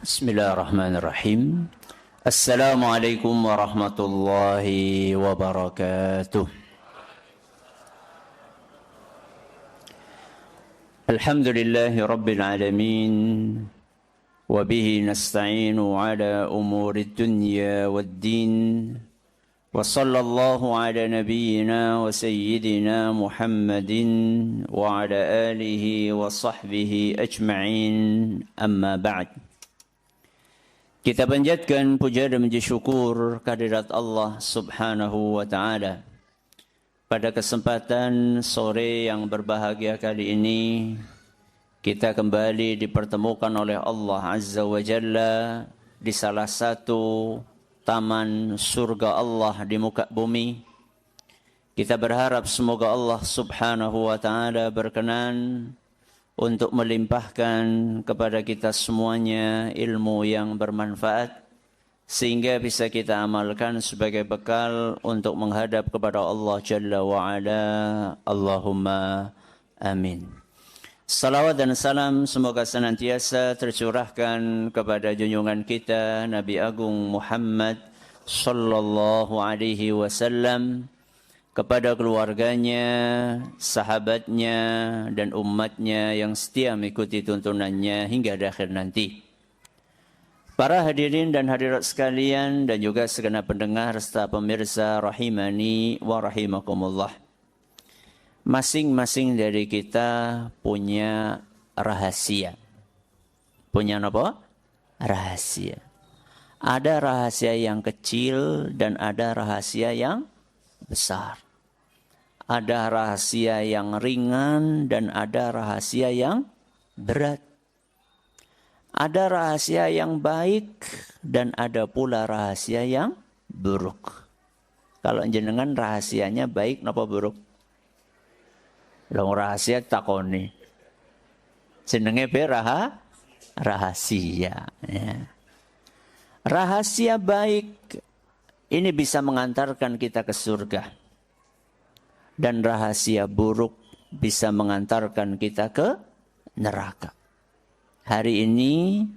Bismillahirrahmanirrahim. Assalamualaikum warahmatullahi wabarakatuh. Alhamdulillahi rabbil alamin. Wabihi nasta'inu ala umuri dunya waddin. Wa sallallahu ala nabiyyina wa sayyidina Muhammadin wa ala alihi wa sahbihi ajma'in. Amma ba'd. Kita panjatkan puja dan puji syukur kehadirat Allah Subhanahu wa taala. Pada kesempatan sore yang berbahagia kali ini, kita kembali dipertemukan oleh Allah Azza wa Jalla di salah satu taman surga Allah di muka bumi. Kita berharap semoga Allah Subhanahu wa taala berkenan untuk melimpahkan kepada kita semuanya ilmu yang bermanfaat sehingga bisa kita amalkan sebagai bekal untuk menghadap kepada Allah Jalla wa'ala. Allahumma amin. Salawat dan salam semoga senantiasa tercurahkan kepada junjungan kita Nabi Agung Muhammad sallallahu alaihi wasallam, kepada keluarganya, sahabatnya, dan umatnya yang setia mengikuti tuntunannya hingga akhir nanti. Para hadirin dan hadirat sekalian dan juga segenap pendengar serta pemirsa rahimani wa rahimakumullah. Masing-masing dari kita punya rahasia. Punya apa? Rahasia. Ada rahasia yang kecil dan ada rahasia yang besar. Ada rahasia yang ringan dan ada rahasia yang berat. Ada rahasia yang baik dan ada pula rahasia yang buruk. Kalau jenengan rahasianya baik napa buruk? Long rahasia takoni. Jenenge be rahasia. Ya. Rahasia baik ini bisa mengantarkan kita ke surga. Dan rahasia buruk bisa mengantarkan kita ke neraka. Hari ini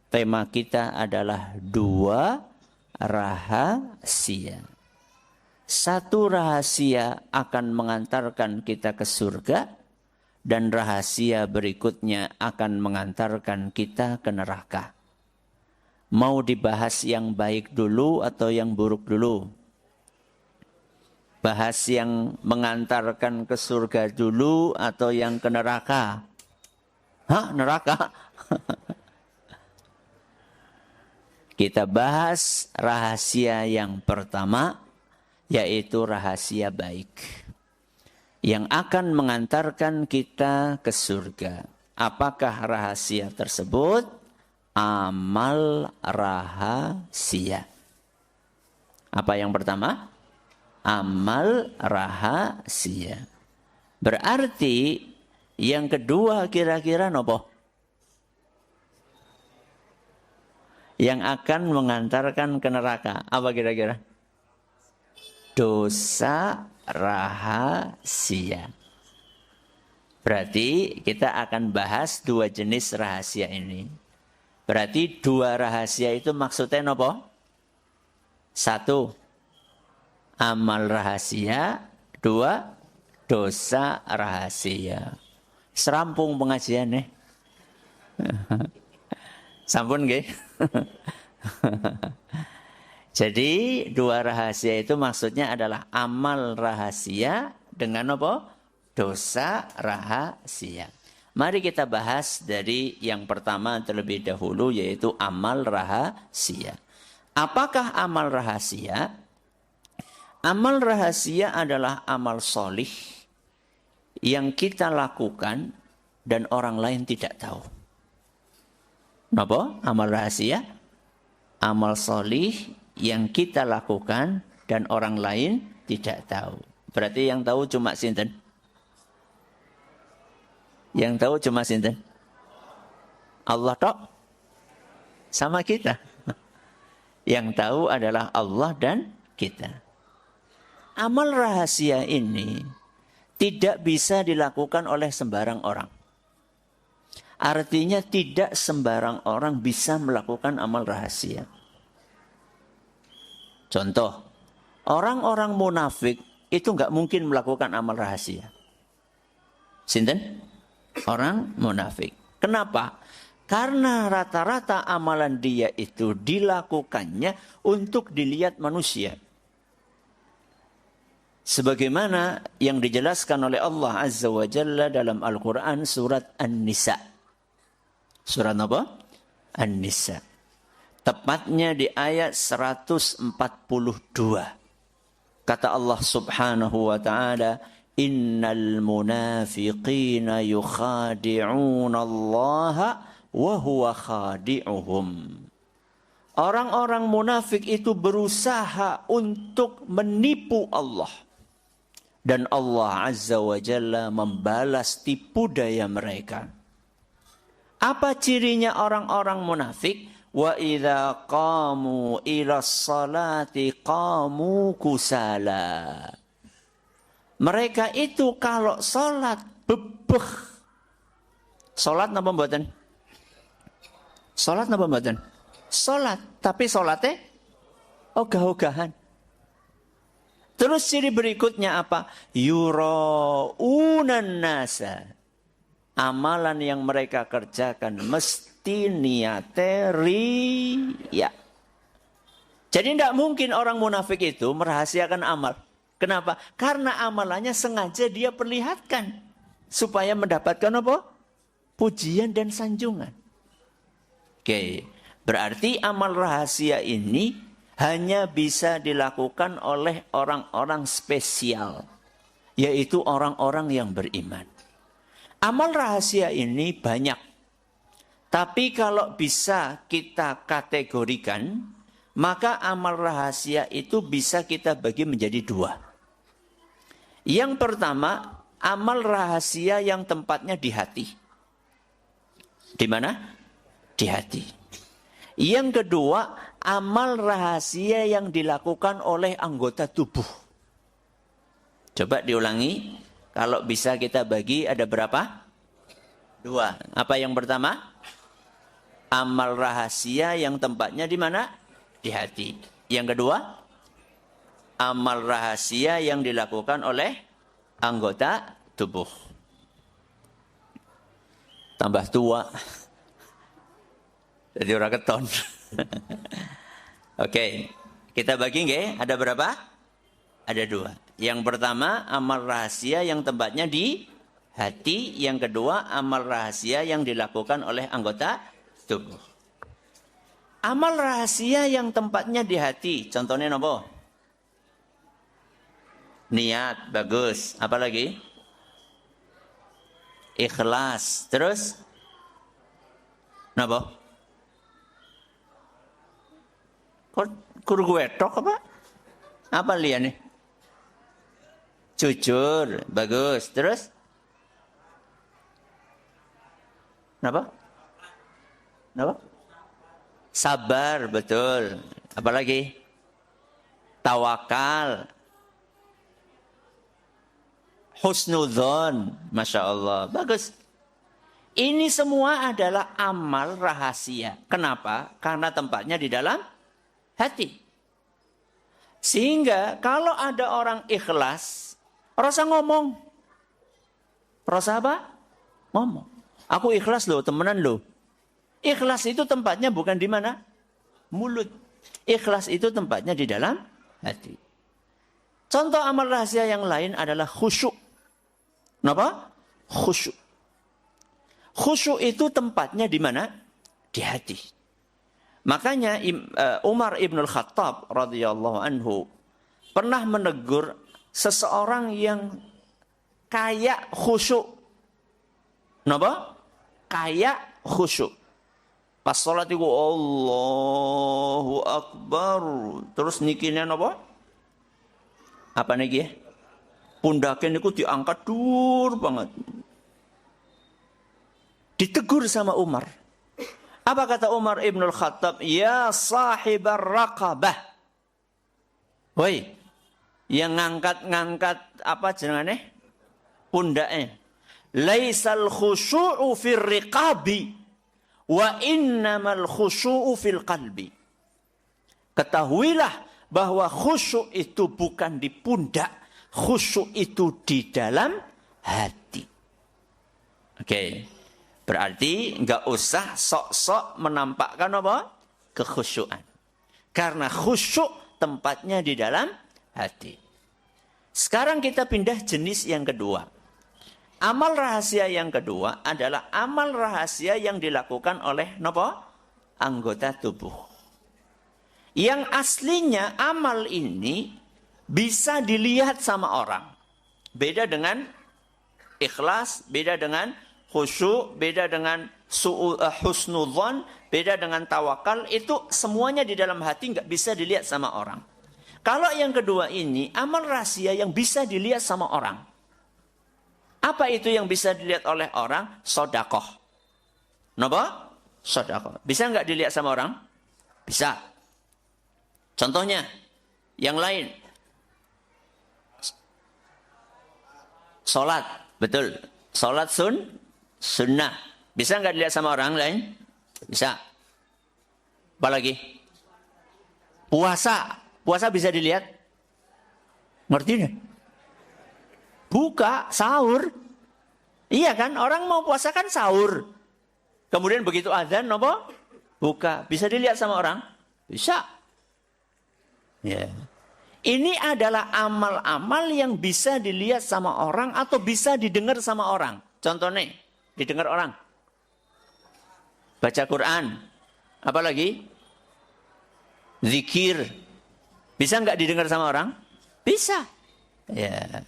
tema kita adalah 2 rahasia. 1 rahasia akan mengantarkan kita ke surga dan rahasia berikutnya akan mengantarkan kita ke neraka. Mau dibahas yang baik dulu atau yang buruk dulu? Bahas yang mengantarkan ke surga dulu atau yang ke neraka? Hah, neraka? Kita bahas rahasia yang pertama, yaitu rahasia baik. Yang akan mengantarkan kita ke surga. Apakah rahasia tersebut? Amal rahasia. Apa yang pertama? Amal rahasia. Berarti yang kedua kira-kira nopo? Yang akan mengantarkan ke neraka. Apa kira-kira? Dosa rahasia. Berarti kita akan bahas 2 jenis rahasia ini. Berarti 2 rahasia itu maksudnya nopo? 1. Amal rahasia. 2. Dosa rahasia. Serampung pengajian nih. Sampun nggih. Jadi 2 rahasia itu maksudnya adalah amal rahasia dengan apa? Dosa rahasia. Mari kita bahas dari yang pertama terlebih dahulu, yaitu amal rahasia. Apakah amal rahasia? Amal rahasia adalah amal solih yang kita lakukan dan orang lain tidak tahu. Napa? Amal rahasia? Amal solih yang kita lakukan dan orang lain tidak tahu. Berarti yang tahu cuma sinten? Yang tahu cuma sinten? Allah tok? Sama kita. Yang tahu adalah Allah dan kita. Amal rahasia ini tidak bisa dilakukan oleh sembarang orang. Artinya tidak sembarang orang bisa melakukan amal rahasia. Contoh, orang-orang munafik itu nggak mungkin melakukan amal rahasia. Sinten? Orang munafik. Kenapa? Karena rata-rata amalan dia itu dilakukannya untuk dilihat manusia. Sebagaimana yang dijelaskan oleh Allah Azza wa Jalla dalam Al-Quran surat An-Nisa. Surat apa? An-Nisa. Tepatnya di ayat 142. Kata Allah Subhanahu wa Ta'ala, Innal munafiqina yukhadi'una Allah wa huwa khadi'uhum. Orang-orang munafik itu berusaha untuk menipu Allah. Dan Allah Azza wa Jalla membalas tipu daya mereka. Apa cirinya orang-orang munafik? Wa idza qamu ila salati qamu kusala. Mereka itu kalau salat bebeh. Salat napa mboten? Salat napa mboten? Salat, tapi salatnya ogah-ogahan. Terus ciri berikutnya apa? Yuraunan nasa. Amalan yang mereka kerjakan mesti niate riya. Jadi tidak mungkin orang munafik itu merahasiakan amal. Kenapa? Karena amalannya sengaja dia perlihatkan. Supaya mendapatkan apa? Pujian dan sanjungan. Oke. Berarti amal rahasia ini hanya bisa dilakukan oleh orang-orang spesial. Yaitu orang-orang yang beriman. Amal rahasia ini banyak. Tapi kalau bisa kita kategorikan, maka amal rahasia itu bisa kita bagi menjadi dua. Yang pertama, amal rahasia yang tempatnya di hati. Di mana? Di hati. Yang kedua, amal rahasia yang dilakukan oleh anggota tubuh. Coba diulangi. Kalau bisa kita bagi ada berapa? Dua. Apa yang pertama? Amal rahasia yang tempatnya di mana? Di hati. Yang kedua? Amal rahasia yang dilakukan oleh anggota tubuh. Tambah tua. Jadi orang keton. Oke. Kita bagi nggih? Ada berapa? Ada dua. Yang pertama, amal rahasia yang tempatnya di hati. Yang kedua, amal rahasia yang dilakukan oleh anggota tubuh. Amal rahasia yang tempatnya di hati. Contohnya apa? Niat, bagus. Apa lagi? Ikhlas. Terus? Napa? Kur gue tok apa? Apa lian nih? Jujur, bagus. Terus? Napa? Napa? Sabar, betul. Apalagi? Tawakal. Husnudzon, Masya Allah. Bagus. Ini semua adalah amal rahasia. Kenapa? Karena tempatnya di dalam hati. Sehingga kalau ada orang ikhlas, rasa ngomong. Rasa apa? Ngomong. Aku ikhlas loh, temenan loh. Ikhlas itu tempatnya bukan di mana? Mulut. Ikhlas itu tempatnya di dalam hati. Contoh amal rahasia yang lain adalah khusyuk. Kenapa? Khusyuk. Khusyuk itu tempatnya di mana? Di hati. Makanya Umar ibn al-Khattab radhiyallahu anhu pernah menegur seseorang yang kaya khusyuk. Kenapa? Kaya khusyuk. Pas sholat itu Allahu Akbar. Terus nikinya apa? Apa niki? Pundaken itu diangkat dur banget. Ditegur sama Umar. Apa kata Umar ibn al-Khattab? Ya sahibar raqabah. Woi, yang ngangkat-ngangkat apa jenengane? Pundaknya. laisal khusyu'u fir riqabi wa innamal khusyu'u fil qalbi. Ketahuilah bahwa khusyuk itu bukan di pundak, khusyuk itu di dalam hati. Oke. Berarti enggak usah sok-sok menampakkan apa? Kekhusyukan. Karena khusyuk tempatnya di dalam hati. Sekarang kita pindah jenis yang kedua. Amal rahasia yang kedua adalah amal rahasia yang dilakukan oleh apa? Anggota tubuh. Yang aslinya amal ini bisa dilihat sama orang. Beda dengan ikhlas, beda dengan khusyuk, beda dengan husnudzon, beda dengan tawakal. Itu semuanya di dalam hati nggak bisa dilihat sama orang. Kalau yang kedua ini amal rahasia yang bisa dilihat sama orang. Apa itu yang bisa dilihat oleh orang? Sodakoh. Kenapa? Sodakoh. Bisa nggak dilihat sama orang? Bisa. Contohnya, yang lain. Sholat, betul. Sholat sunnah. Bisa nggak dilihat sama orang lain? Bisa. Apalagi? Puasa. Puasa bisa dilihat? Ngerti nggak? Buka, sahur. Iya kan? Orang mau puasa kan sahur. Kemudian begitu azan, apa? Buka. Bisa dilihat sama orang? Bisa. Ya. Ini adalah amal-amal yang bisa dilihat sama orang atau bisa didengar sama orang. Contohnya, didengar orang. Baca Quran. Apalagi? Zikir. Bisa nggak didengar sama orang? Bisa. Ya.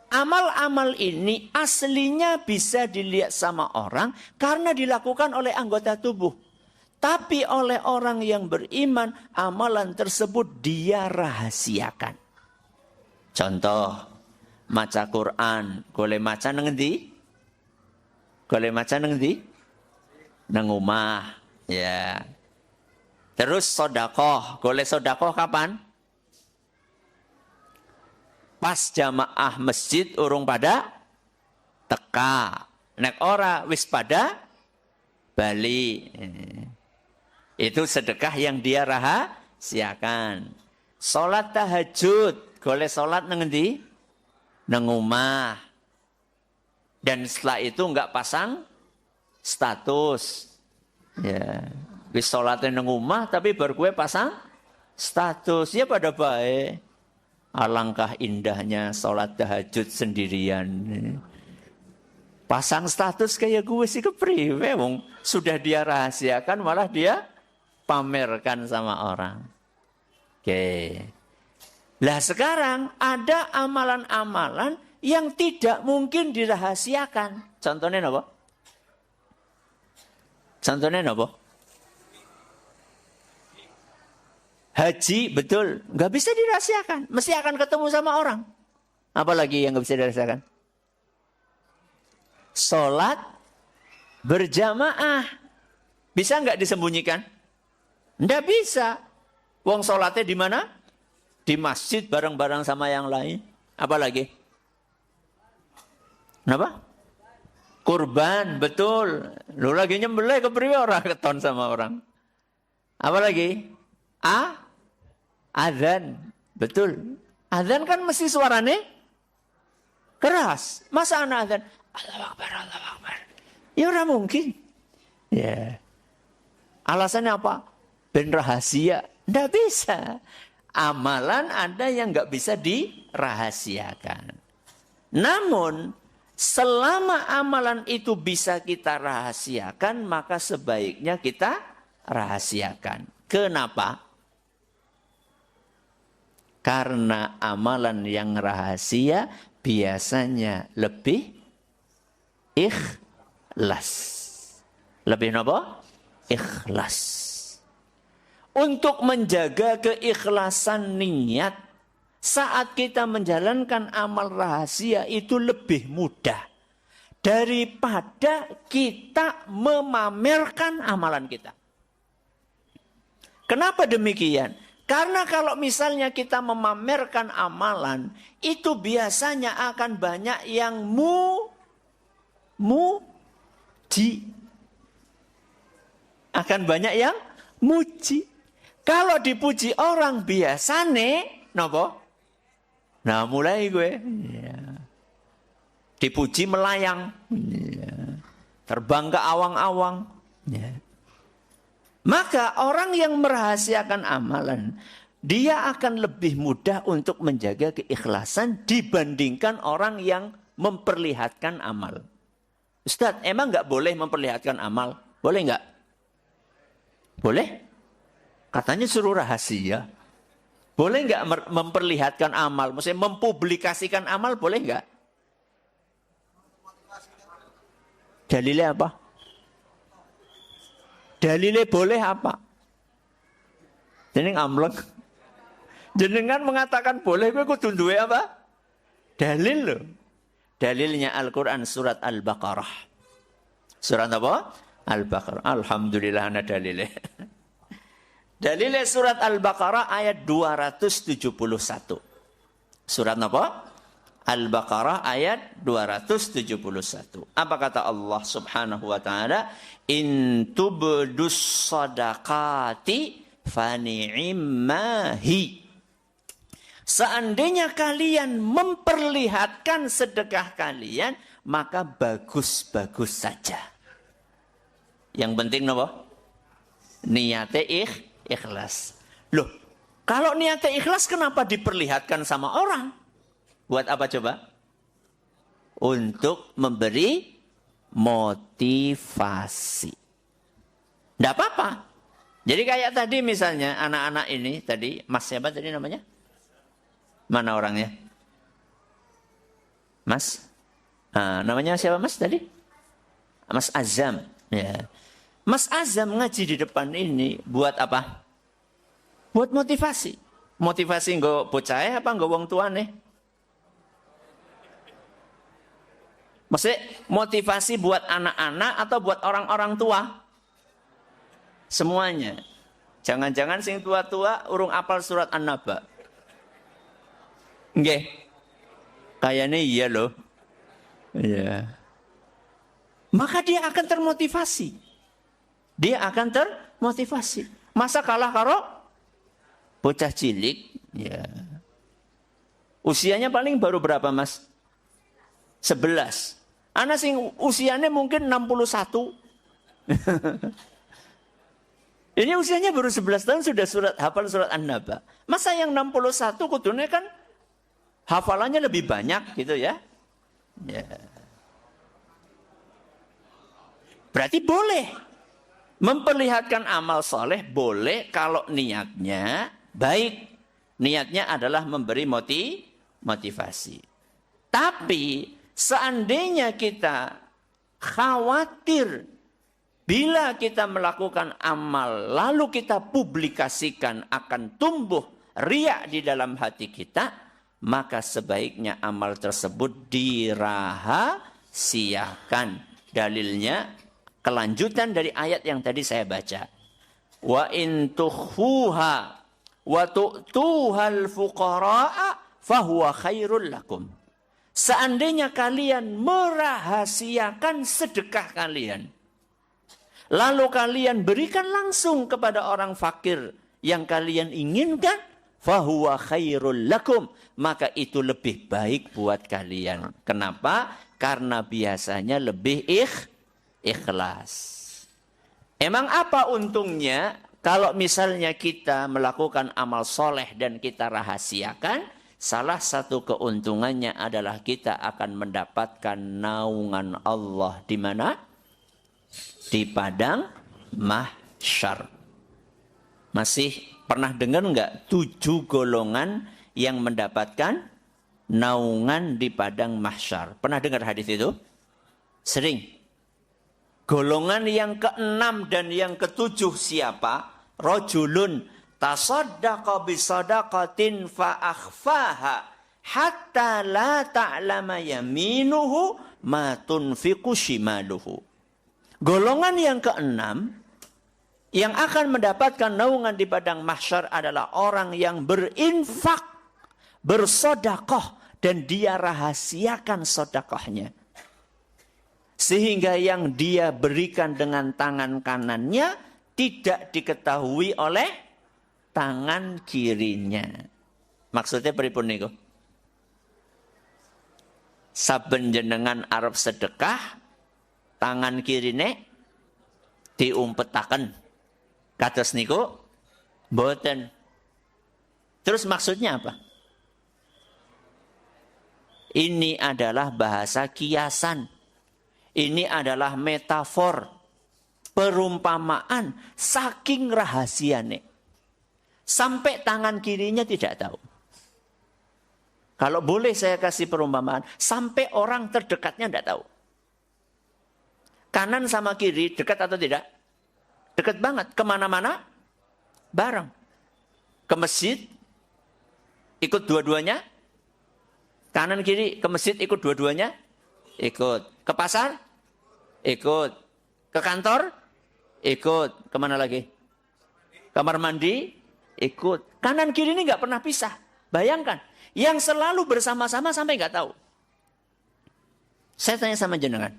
Amal-amal ini aslinya bisa dilihat sama orang karena dilakukan oleh anggota tubuh. Tapi oleh orang yang beriman, amalan tersebut dia rahasiakan. Contoh, maca Quran, boleh maca nang endi? Boleh maca nang endi? Nang omah, ya. Terus sedekah, boleh sedekah kapan? Pas jamaah masjid urung pada teka. Nek ora wis pada bali. Itu sedekah yang dia rahasiakan. Salat tahajud, boleh salat nang endi? Nang omah. Dan setelah itu enggak pasang status. Ya, wis salate nang omah tapi baru gue pasang status. Ya pada baik. Alangkah indahnya salat tahajud sendirian. Pasang status kayak gue sih kepriwe wong sudah dia rahasiakan malah dia pamerkan sama orang. Oke. Lah sekarang ada amalan-amalan yang tidak mungkin dirahasiakan. Contohnya apa? Contohnya apa? Haji, betul. Nggak bisa dirahasiakan. Mesti akan ketemu sama orang. Apalagi yang nggak bisa dirahasiakan? Sholat berjamaah. Bisa nggak disembunyikan? Nggak bisa. Wong sholatnya di mana? Di masjid bareng-bareng sama yang lain. Apalagi? Kenapa? Kurban, betul. Lu lagi nyembelih kepriwe orang keton sama orang. Apalagi? Azan, betul. Azan kan mesti suaranya keras. Masa anak azan? Allahu Akbar, Allahu Akbar. Ya ora mungkin. Ya. Alasannya apa? Ben rahasia. Nggak bisa. Amalan ada yang nggak bisa dirahasiakan. Namun, selama amalan itu bisa kita rahasiakan, maka sebaiknya kita rahasiakan. Kenapa? Karena amalan yang rahasia biasanya lebih ikhlas. Lebih apa? Ikhlas. Untuk menjaga keikhlasan niat saat kita menjalankan amal rahasia itu lebih mudah daripada kita memamerkan amalan kita. Kenapa demikian? Karena kalau misalnya kita memamerkan amalan, itu biasanya akan banyak yang muji. Akan banyak yang muji. Kalau dipuji orang biasane, napa? Nah, mulai gue. Ya. Dipuji melayang. Ya. Terbang ke awang-awang. Ya. Maka orang yang merahasiakan amalan, dia akan lebih mudah untuk menjaga keikhlasan dibandingkan orang yang memperlihatkan amal. Ustaz, emang nggak boleh memperlihatkan amal? Boleh nggak? Boleh? Katanya suruh rahasia. Boleh nggak memperlihatkan amal? Maksudnya mempublikasikan amal boleh nggak? Dalilnya apa? Dalilnya boleh apa? Jadi ngamleng. Jenengan mengatakan boleh, gue kudu duwe apa? Dalil loh. Dalilnya Al-Quran surat Al-Baqarah. Surat apa? Al-Baqarah. Alhamdulillah ada dalilnya. Dalilnya surat Al-Baqarah ayat 271. Surat apa? Al-Baqarah ayat 271. Apa kata Allah Subhanahu wa taala? In tubdus sadaqati fani'immahi. Seandainya kalian memperlihatkan sedekah kalian, maka bagus-bagus saja. Yang penting apa? Niatnya ikhlas. Loh, kalau niatnya ikhlas kenapa diperlihatkan sama orang? Buat apa coba? Untuk memberi motivasi. Tidak apa-apa. Jadi kayak tadi misalnya anak-anak ini tadi, Mas siapa tadi namanya? Mana orangnya? Mas? Namanya siapa Mas tadi? Mas Azam. Ya. Mas Azam ngaji di depan ini buat apa? Buat motivasi. Motivasi nggak bocah apa nggak wong tuane? Maksudnya motivasi buat anak-anak atau buat orang-orang tua? Semuanya. Jangan-jangan sing tua-tua urung apal surat An-Naba. Nggih. Kayaknya iya loh. Iya. Maka dia akan termotivasi. Dia akan termotivasi. Masa kalah karo bocah cilik? Ya. Usianya paling baru berapa, Mas? 11. Anak sing usianya mungkin 61. Ini usianya baru 11 tahun sudah hafal surat An-Naba. Masa yang 61 kudune kan hafalannya lebih banyak gitu ya. Ya. Berarti boleh. Memperlihatkan amal soleh boleh kalau niatnya baik. Niatnya adalah memberi motivasi. Tapi seandainya kita khawatir bila kita melakukan amal lalu kita publikasikan akan tumbuh riya di dalam hati kita, maka sebaiknya amal tersebut dirahasiakan. Dalilnya kelanjutan dari ayat yang tadi saya baca. Wa in tukhfuha wa tu'tuhal fuqara'a fahuwa khairul lakum. Seandainya kalian merahasiakan sedekah kalian, lalu kalian berikan langsung kepada orang fakir yang kalian inginkan, fahuwa khairul lakum, maka itu lebih baik buat kalian. Kenapa? Karena biasanya lebih ikhlas. Emang apa untungnya kalau misalnya kita melakukan amal soleh dan kita rahasiakan? Salah satu keuntungannya adalah kita akan mendapatkan naungan Allah di mana? Di padang mahsyar. Masih pernah dengar nggak 7 golongan yang mendapatkan naungan di padang mahsyar? Pernah dengar hadis itu? Sering. Golongan yang ke-6 dan yang ke-7 siapa? Rajulun tasaddaqa bisadaqatin fa akhfaha hatta la ta'lama yaminuhu ma tunfiqu shimaluhu. Golongan yang ke-6 yang akan mendapatkan naungan di padang mahsyar adalah orang yang berinfak, bersedekah dan dia rahasiakan sedekahnya. Sehingga yang dia berikan dengan tangan kanannya tidak diketahui oleh tangan kirinya. Maksudnya pripun niku? Saben jenengan arep sedekah, tangan kirine diumpetaken. Kados niku mboten. Terus maksudnya apa? Ini adalah bahasa kiasan. Ini adalah metafor, perumpamaan, saking rahasianya. Sampai tangan kirinya tidak tahu. Kalau boleh saya kasih perumpamaan, sampai orang terdekatnya tidak tahu. Kanan sama kiri, dekat atau tidak? Dekat banget. Kemana-mana, bareng. Ke masjid, ikut dua-duanya. Kanan kiri, ke masjid, ikut dua-duanya. Ikut. Ke pasar, ikut. Ke kantor, ikut. Kemana lagi? Kamar mandi, ikut. Kanan kiri ini nggak pernah pisah. Bayangkan. Yang selalu bersama-sama sampai nggak tahu. Saya tanya sama jenengan.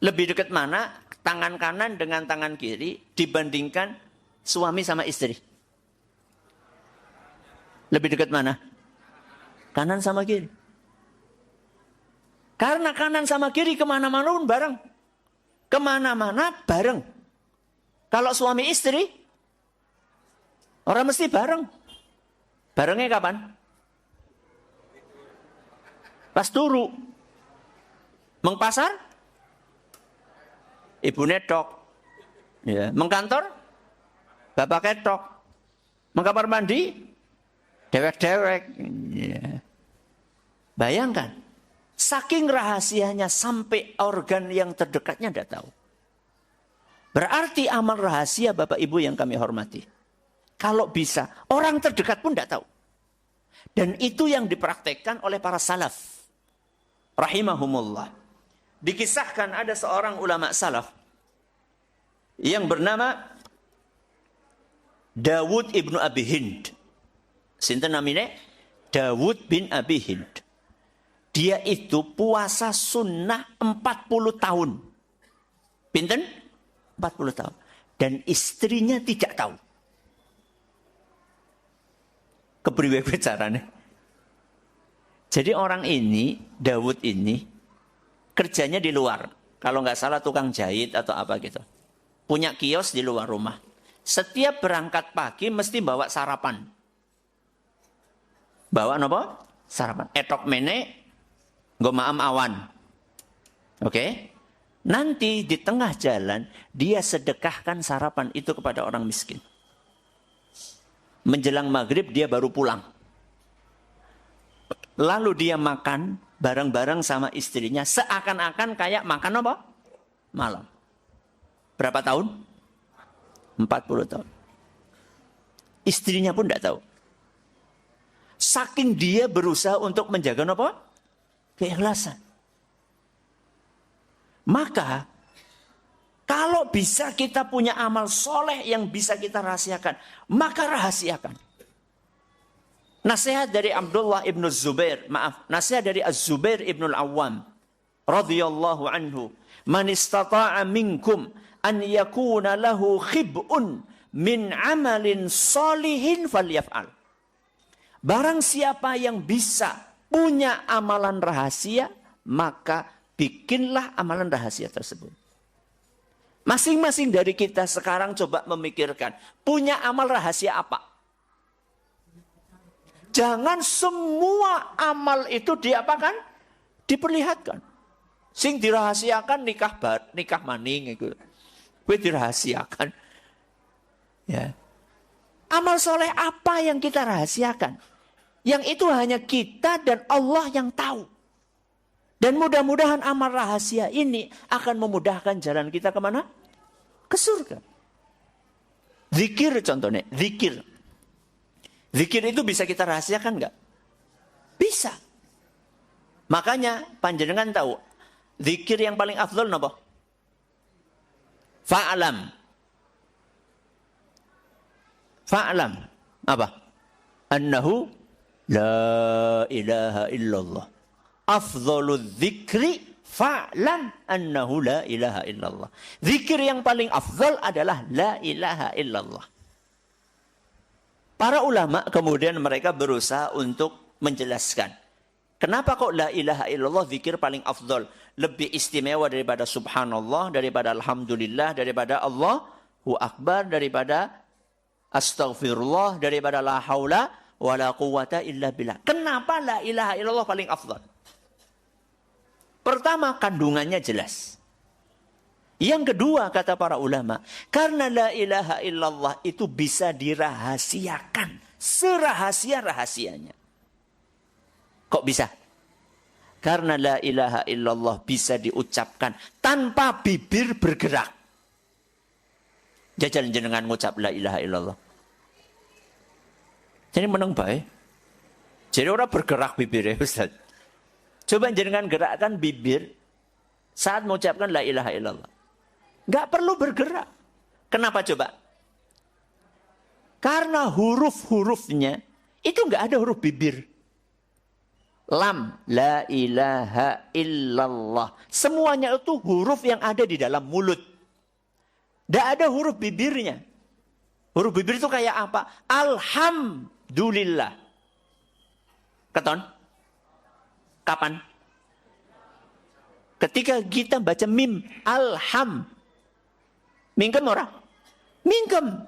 Lebih dekat mana tangan kanan dengan tangan kiri dibandingkan suami sama istri? Lebih dekat mana? Kanan sama kiri. Karena kanan sama kiri kemana-mana pun bareng. Kemana-mana bareng. Kalau suami istri, orang mesti bareng. Barengnya kapan? Pas turu. Mengpasar? Ibu netok. Ya. Mengkantor? Bapak ketok. Mengkamar mandi? Dewek-dewek. Ya. Bayangkan. Saking rahasianya sampai organ yang terdekatnya tidak tahu. Berarti amal rahasia Bapak Ibu yang kami hormati. Kalau bisa, orang terdekat pun tidak tahu. Dan itu yang dipraktekkan oleh para salaf. Rahimahumullah. Dikisahkan ada seorang ulama salaf yang bernama Dawud ibnu Abi Hind. Sinten namine? Dawud bin Abi Hind. Dia itu puasa sunnah 40 tahun. Pinten? 40 tahun. Dan istrinya tidak tahu. Kepriwe carane? Jadi orang ini, Dawud ini, kerjanya di luar. Kalau nggak salah tukang jahit atau apa gitu. Punya kios di luar rumah. Setiap berangkat pagi mesti bawa sarapan. Bawa apa? Sarapan. Etok mene, gomaam awan. Oke? Nanti di tengah jalan, dia sedekahkan sarapan itu kepada orang miskin. Menjelang maghrib dia baru pulang. Lalu dia makan bareng-bareng sama istrinya. Seakan-akan kayak makan apa? Malam. Berapa tahun? 40 tahun. Istrinya pun tidak tahu. Saking dia berusaha untuk menjaga apa? Keikhlasan. Maka, kalau bisa kita punya amal soleh yang bisa kita rahasiakan, maka rahasiakan. Nasihat dari Abdullah ibnu Zubair, nasihat dari Az-Zubair ibnu Al-Awwam radhiyallahu anhu, man istata'a minkum an yakuna lahu khib'un min amalin solihin falyaf'al. Barang siapa yang bisa punya amalan rahasia, maka bikinlah amalan rahasia tersebut. Masing-masing dari kita sekarang coba memikirkan, punya amal rahasia apa? Jangan semua amal itu diapakan? Diperlihatkan. Sing dirahasiakan nikah maning itu. Kuwi dirahasiakan. Ya. Amal soleh apa yang kita rahasiakan? Yang itu hanya kita dan Allah yang tahu. Dan mudah-mudahan amal rahasia ini akan memudahkan jalan kita kemana? Ke surga. Zikir contohnya, zikir. Zikir itu bisa kita rahasiakan enggak? Bisa. Makanya panjenengan tahu, zikir yang paling afdal napa? Fa'lam. Fa'lam. Apa? Annahu la ilaha illallah. Afdhalul dzikri fa'lam annahu la ilaha illallah. Zikir yang paling afdal adalah la ilaha illallah. Para ulama kemudian mereka berusaha untuk menjelaskan. Kenapa kok la ilaha illallah zikir paling afdal? Lebih istimewa daripada subhanallah, daripada alhamdulillah, daripada Allahu akbar, daripada astaghfirullah, daripada la haula wa la quwata illa billah. Kenapa la ilaha illallah paling afdal? Pertama, kandungannya jelas. Yang kedua, kata para ulama, karena la ilaha illallah itu bisa dirahasiakan. Serahasia-rahasianya. Kok bisa? Karena la ilaha illallah bisa diucapkan tanpa bibir bergerak. Jajal jenengan ngucap la ilaha illallah. Jadi menang baik. Jadi orang bergerak bibirnya, Ustaz. Coba jenengan gerakkan bibir saat mengucapkan la ilaha illallah. Nggak perlu bergerak. Kenapa coba? Karena huruf-hurufnya itu nggak ada huruf bibir. Lam, la ilaha illallah. Semuanya itu huruf yang ada di dalam mulut. Nggak ada huruf bibirnya. Huruf bibir itu kayak apa? Alhamdulillah. Keton? Kapan? Ketika kita baca mim, alham. Mingkem ora? Mingkem.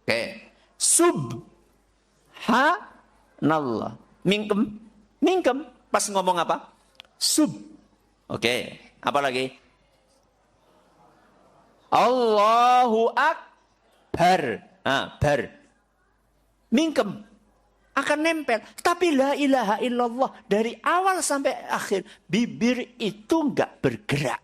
Oke. Subhanallah. Mingkem. Mingkem. Pas ngomong apa? Sub. Oke. Apa lagi? Allahu akbar. Bar. Mingkem. Akan nempel. Tapi la ilaha illallah. Dari awal sampai akhir. Bibir itu enggak bergerak.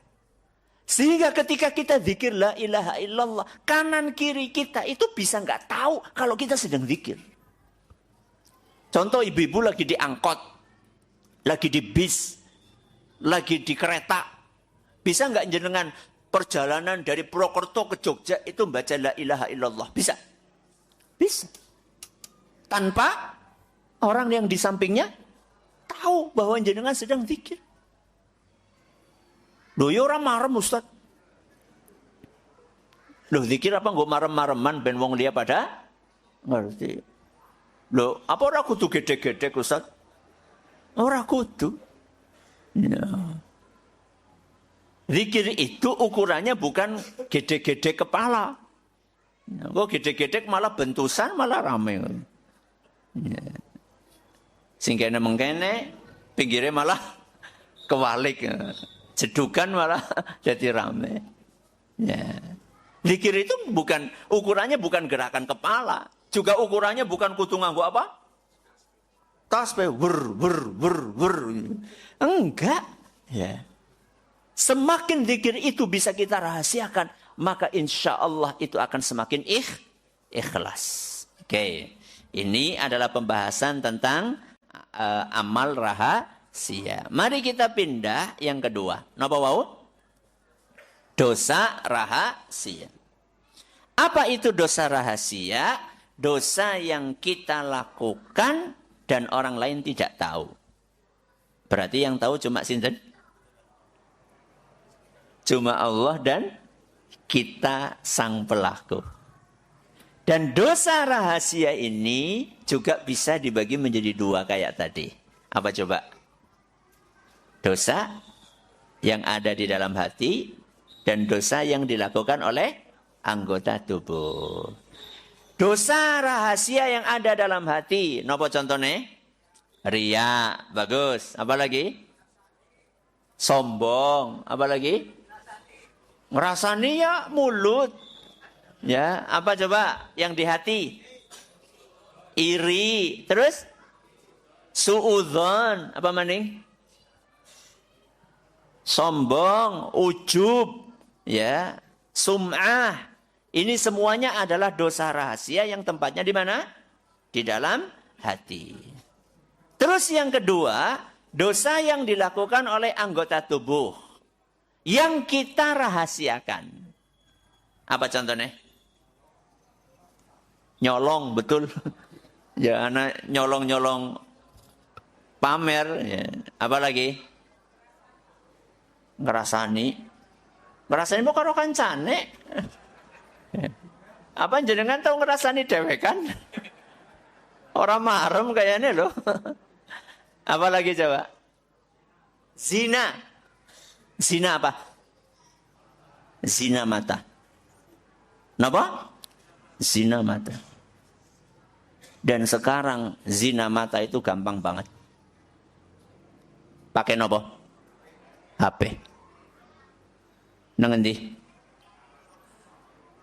Sehingga ketika kita zikir la ilaha illallah, kanan kiri kita itu bisa nggak tahu kalau kita sedang zikir. Contoh ibu-ibu lagi di angkot, lagi di bis, lagi di kereta. Bisa nggak jenengan perjalanan dari Purwokerto ke Jogja itu baca la ilaha illallah? Bisa? Bisa. Tanpa orang yang di sampingnya tahu bahwa jenengan sedang zikir. Loh ya orang marem Ustaz. Loh zikir apa nggak marem-mareman ben wong liya pada ngerti. Loh apa ora kudu gede-gede Ustaz? Ora kudu. Ya. Zikir itu ukurannya bukan gede-gede kepala. Kok gede-gede malah bentusan malah rame. Ya. Sing kene mengkene pinggirnya malah kewalik. Jedukan malah jadi rame. Ya. Zikir itu bukan ukurannya bukan gerakan kepala, juga ukurannya bukan kudu nganggo apa? Tasbih wer. Enggak, ya. Semakin zikir itu bisa kita rahasiakan, maka insya Allah itu akan semakin ikhlas. Oke. Ini adalah pembahasan tentang amal rahasia. Mari kita pindah yang kedua. Napa wau? Dosa rahasia. Apa itu dosa rahasia? Dosa yang kita lakukan dan orang lain tidak tahu. Berarti yang tahu cuma sinten? Cuma Allah dan kita sang pelaku. Dan dosa rahasia ini juga bisa dibagi menjadi dua kayak tadi. Apa coba? Dosa yang ada di dalam hati dan dosa yang dilakukan oleh anggota tubuh. Dosa rahasia yang ada dalam hati, nopo contohnya? Ria, bagus. Apa lagi? Sombong, apa lagi? Ngerasani ya mulut. Ya, apa coba yang di hati? Iri, terus suudzon, apa maning? Sombong, ujub, ya, sum'ah. Ini semuanya adalah dosa rahasia yang tempatnya di mana? Di dalam hati. Terus yang kedua, dosa yang dilakukan oleh anggota tubuh yang kita rahasiakan. Apa contohnya? Nyolong, betul. Ya, anak nyolong-nyolong pamer. Ya. Apa lagi? Ngerasani mau karo kancane. Apa jenengan tahu ngerasani dhewe kan? Orang marem kayaknya loh. Apalagi coba? Zina. Zina apa? Zina mata. Napa? Zina mata. Dan sekarang zina mata itu gampang banget. Pakai napa? HP. Nang endi?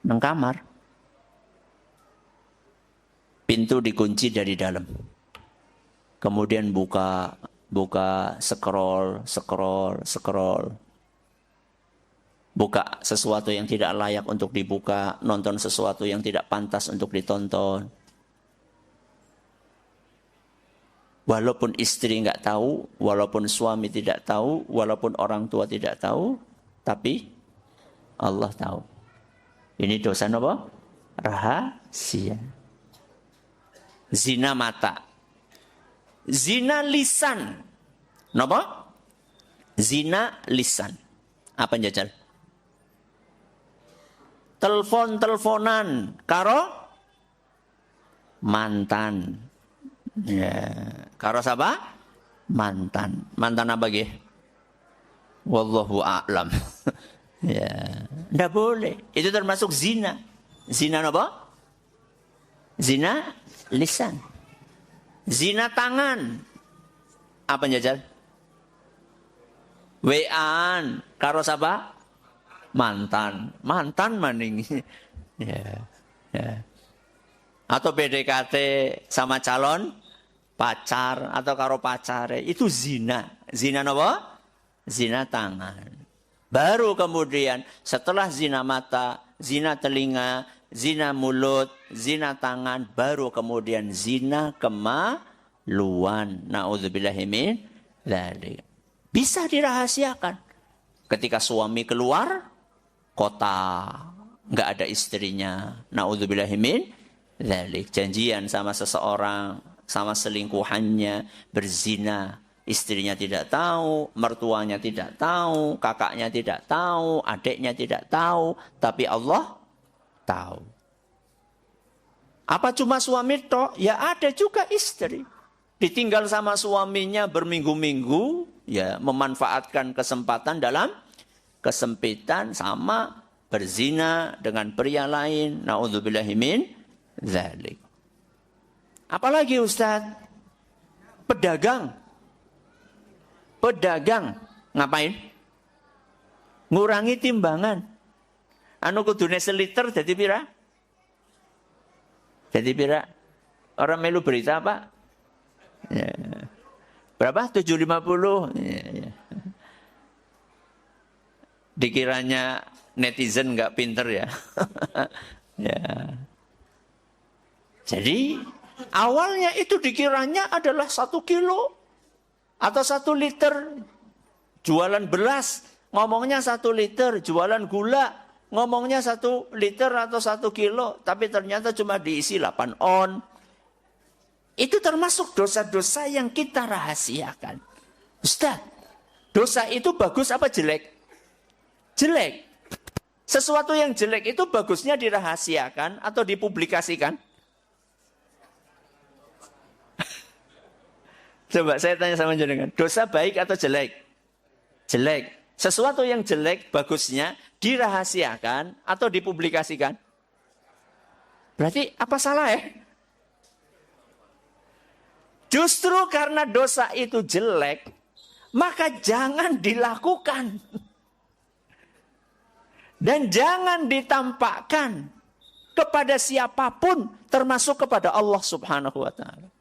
Nang kamar. Pintu dikunci dari dalam. Kemudian buka, scroll. Buka sesuatu yang tidak layak untuk dibuka, nonton sesuatu yang tidak pantas untuk ditonton. Walaupun istri nggak tahu, walaupun suami tidak tahu, walaupun orang tua tidak tahu, tapi Allah tahu. Ini dosa apa? Rahasia. Zina mata. Zina lisan. Napa? Zina lisan. Apa jajal? Telepon-teleponan karo mantan. Ya, karo siapa? Mantan. Mantan apa nggih? Wallahu a'lam. Ya, enggak boleh. Itu termasuk zina. Zina apa? Zina lisan. Zina tangan. Apa jajal? WA-an karo siapa? Mantan. Mantan maning. Ya. Ya. Atau PDKT sama calon pacar atau karo pacare, itu zina. Zina apa? Zina tangan. Baru kemudian setelah zina mata, zina telinga, zina mulut, zina tangan, baru kemudian zina kemaluan. Na'udzubillahi min dzalik. Bisa dirahasiakan. Ketika suami keluar kota, nggak ada istrinya. Na'udzubillahi min dzalik. Janjian sama seseorang, sama selingkuhannya, berzina. Istrinya tidak tahu, mertuanya tidak tahu, kakaknya tidak tahu, adiknya tidak tahu, tapi Allah tahu. Apa cuma suami toh? Ya ada juga istri. Ditinggal sama suaminya berminggu-minggu, ya memanfaatkan kesempatan dalam kesempitan sama berzina dengan pria lain. Na'udzubillahi min dzalik. Apalagi Ustaz? Pedagang. Pedagang ngapain? Ngurangi timbangan. Anu kudune seliter jadi pira? Jadi pira? Orang melu berita apa? Ya. Berapa? 750. Ya, ya. Dikiranya netizen nggak pinter ya. Ya. Jadi awalnya itu dikiranya adalah 1 kilo atau 1 liter. Jualan beras ngomongnya 1 liter, jualan gula ngomongnya 1 liter atau 1 kilo, tapi ternyata cuma diisi 8 on. Itu termasuk dosa-dosa yang kita rahasiakan. Ustaz, dosa itu bagus apa jelek? Jelek. Sesuatu yang jelek itu bagusnya dirahasiakan atau dipublikasikan? Coba saya tanya sama jenengan, dosa baik atau jelek? Jelek. Sesuatu yang jelek bagusnya dirahasiakan atau dipublikasikan? Berarti apa salah ya? Justru karena dosa itu jelek, maka jangan dilakukan. Dan jangan ditampakkan kepada siapapun, termasuk kepada Allah Subhanahu wa ta'ala.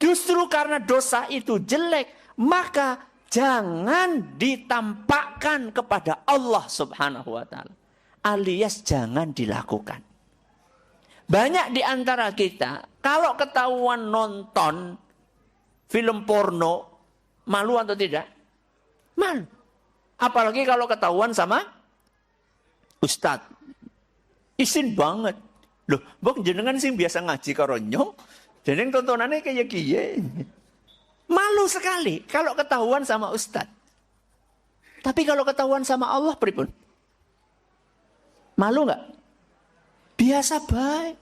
Justru karena dosa itu jelek, maka jangan ditampakkan kepada Allah Subhanahu wa ta'ala. Alias jangan dilakukan. Banyak di antara kita, kalau ketahuan nonton film porno, malu atau tidak? Malu. Apalagi kalau ketahuan sama ustadz. Isin banget. Loh, bok jenengan sing biasa ngaji karo nyong. Jeneng tontonannya kayak kiye. Malu sekali kalau ketahuan sama ustadz. Tapi kalau ketahuan sama Allah, pripun? Malu nggak? Biasa baik.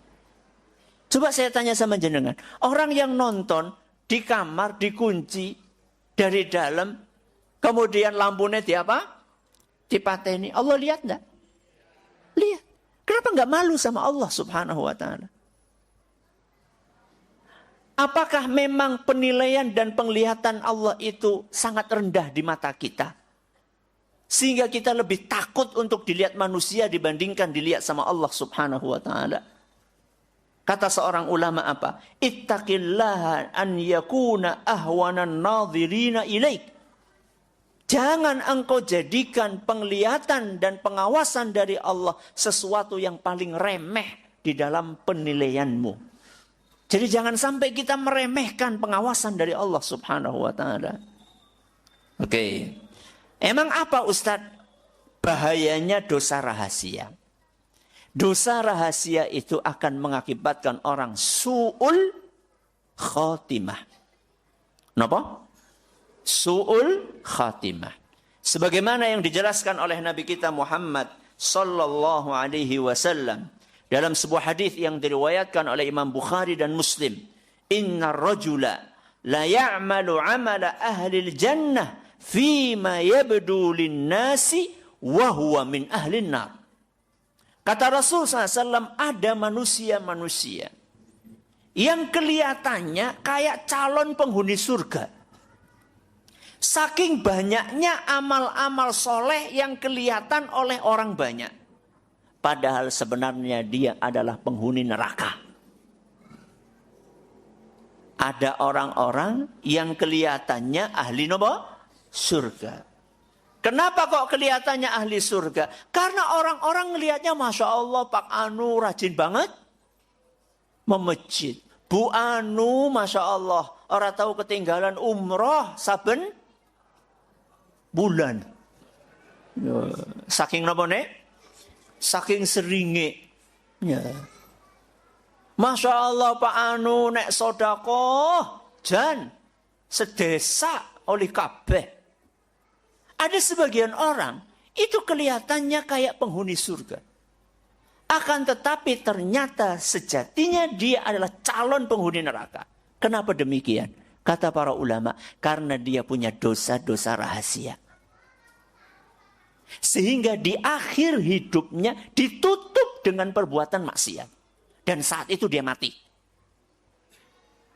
Coba saya tanya sama jenengan. Orang yang nonton di kamar dikunci dari dalam, kemudian lampunya dipateni. Allah lihat enggak? Lihat. Kenapa enggak malu sama Allah Subhanahu wa taala? Apakah memang penilaian dan penglihatan Allah itu sangat rendah di mata kita? Sehingga kita lebih takut untuk dilihat manusia dibandingkan dilihat sama Allah Subhanahu wa taala. Kata seorang ulama apa? Ittaqillaha an yakuna ahwanan nadhirina ilaik. Jangan engkau jadikan penglihatan dan pengawasan dari Allah sesuatu yang paling remeh di dalam penilaianmu. Jadi jangan sampai kita meremehkan pengawasan dari Allah Subhanahu wa taala. Oke. Emang apa Ustadz bahayanya dosa rahasia? Dosa rahasia itu akan mengakibatkan orang su'ul khatimah. Kenapa? Su'ul khatimah. Sebagaimana yang dijelaskan oleh Nabi kita Muhammad sallallahu alaihi wasallam dalam sebuah hadis yang diriwayatkan oleh Imam Bukhari dan Muslim, "Innar rajula la ya'malu 'amala ahli al-jannah fima yabdu lin-nasi wa huwa min ahli an-nar." Kata Rasul SAW, ada manusia-manusia yang kelihatannya kayak calon penghuni surga. Saking banyaknya amal-amal soleh yang kelihatan oleh orang banyak. Padahal sebenarnya dia adalah penghuni neraka. Ada orang-orang yang kelihatannya ahli surga. Kenapa kok kelihatannya ahli surga? Karena orang-orang ngelihatnya Masya Allah Pak Anu rajin banget memejit. Bu Anu Masya Allah orang tahu ketinggalan umroh saben bulan. Saking napa nek? Saking seringe. Ya. Masya Allah Pak Anu nek sodakoh jan sedesa oleh kabeh. Ada sebagian orang, itu kelihatannya kayak penghuni surga. Akan tetapi ternyata sejatinya dia adalah calon penghuni neraka. Kenapa demikian? Kata para ulama, karena dia punya dosa-dosa rahasia. Sehingga di akhir hidupnya ditutup dengan perbuatan maksiat. Dan saat itu dia mati.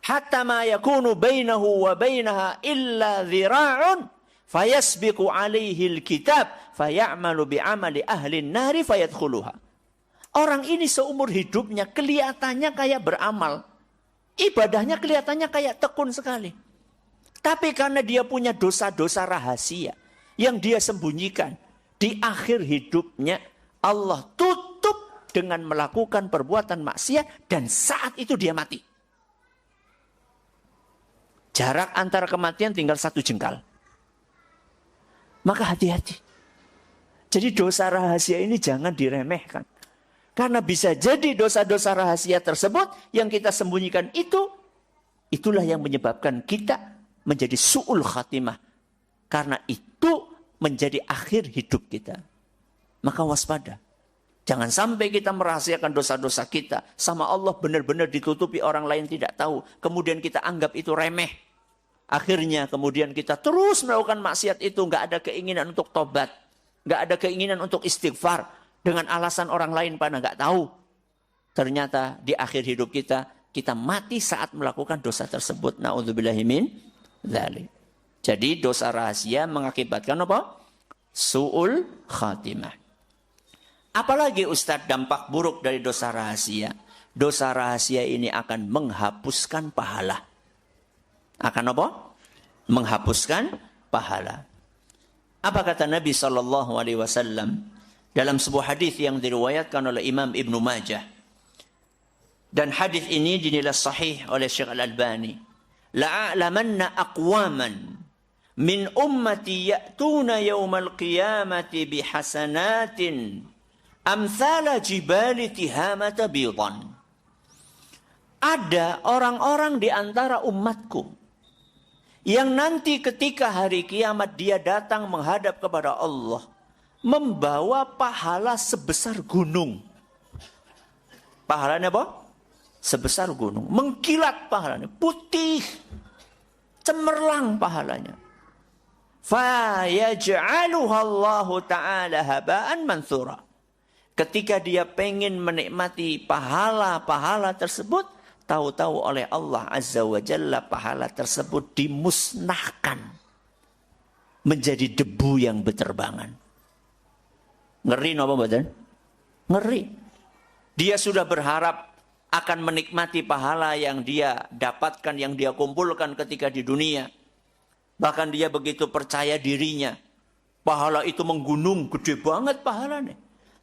Hatta ma yakunu bainahu wa bainaha illa dhira'un. Fayasbiqu alaihi alkitab fayamalu bi'amali ahli nari fayadkhuluha. Orang ini seumur hidupnya kelihatannya kayak beramal. Ibadahnya kelihatannya kayak tekun sekali. Tapi karena dia punya dosa-dosa rahasia yang dia sembunyikan, di akhir hidupnya Allah tutup dengan melakukan perbuatan maksiat dan saat itu dia mati. Jarak antara kematian tinggal 1 jengkal. Maka hati-hati. Jadi dosa rahasia ini jangan diremehkan. Karena bisa jadi dosa-dosa rahasia tersebut yang kita sembunyikan itulah yang menyebabkan kita menjadi su'ul khatimah. Karena itu menjadi akhir hidup kita. Maka waspada. Jangan sampai kita merahasiakan dosa-dosa kita. Sama Allah benar-benar ditutupi, orang lain tidak tahu. Kemudian kita anggap itu remeh. Akhirnya kemudian kita terus melakukan maksiat itu. Nggak ada keinginan untuk tobat. Nggak ada keinginan untuk istighfar. Dengan alasan orang lain pada nggak tahu. Ternyata di akhir hidup kita mati saat melakukan dosa tersebut. Na'udzubillahi min dzalik. Jadi dosa rahasia mengakibatkan apa? Su'ul khatimah. Apalagi Ustadz dampak buruk dari dosa rahasia? Dosa rahasia ini akan menghapuskan pahala. Akan apa? Menghapuskan pahala. Apa kata Nabi SAW dalam sebuah hadis yang diriwayatkan oleh Imam Ibnu Majah? Dan hadis ini dinilai sahih oleh Syekh Al-Albani. La'alamanna aqwaman min ummati ya'tuna yawmal qiyamati bihasanatin amthala jibali tihamata bidan. Ada orang-orang di antara umatku Yang nanti ketika hari kiamat dia datang menghadap kepada Allah. Membawa pahala sebesar gunung. Pahalanya apa? Sebesar gunung. Mengkilat pahalanya. Putih. Cemerlang pahalanya. فَيَجْعَلُهَا اللَّهُ تَعَالَى هَبَاءً مَنْثُورًا. Ketika dia pengen menikmati pahala-pahala tersebut, tahu-tahu oleh Allah Azza wa Jalla pahala tersebut dimusnahkan. Menjadi debu yang berterbangan. Ngeri apa badan? Ngeri. Dia sudah berharap akan menikmati pahala yang dia dapatkan, yang dia kumpulkan ketika di dunia. Bahkan dia begitu percaya dirinya. Pahala itu menggunung, gede banget pahalanya.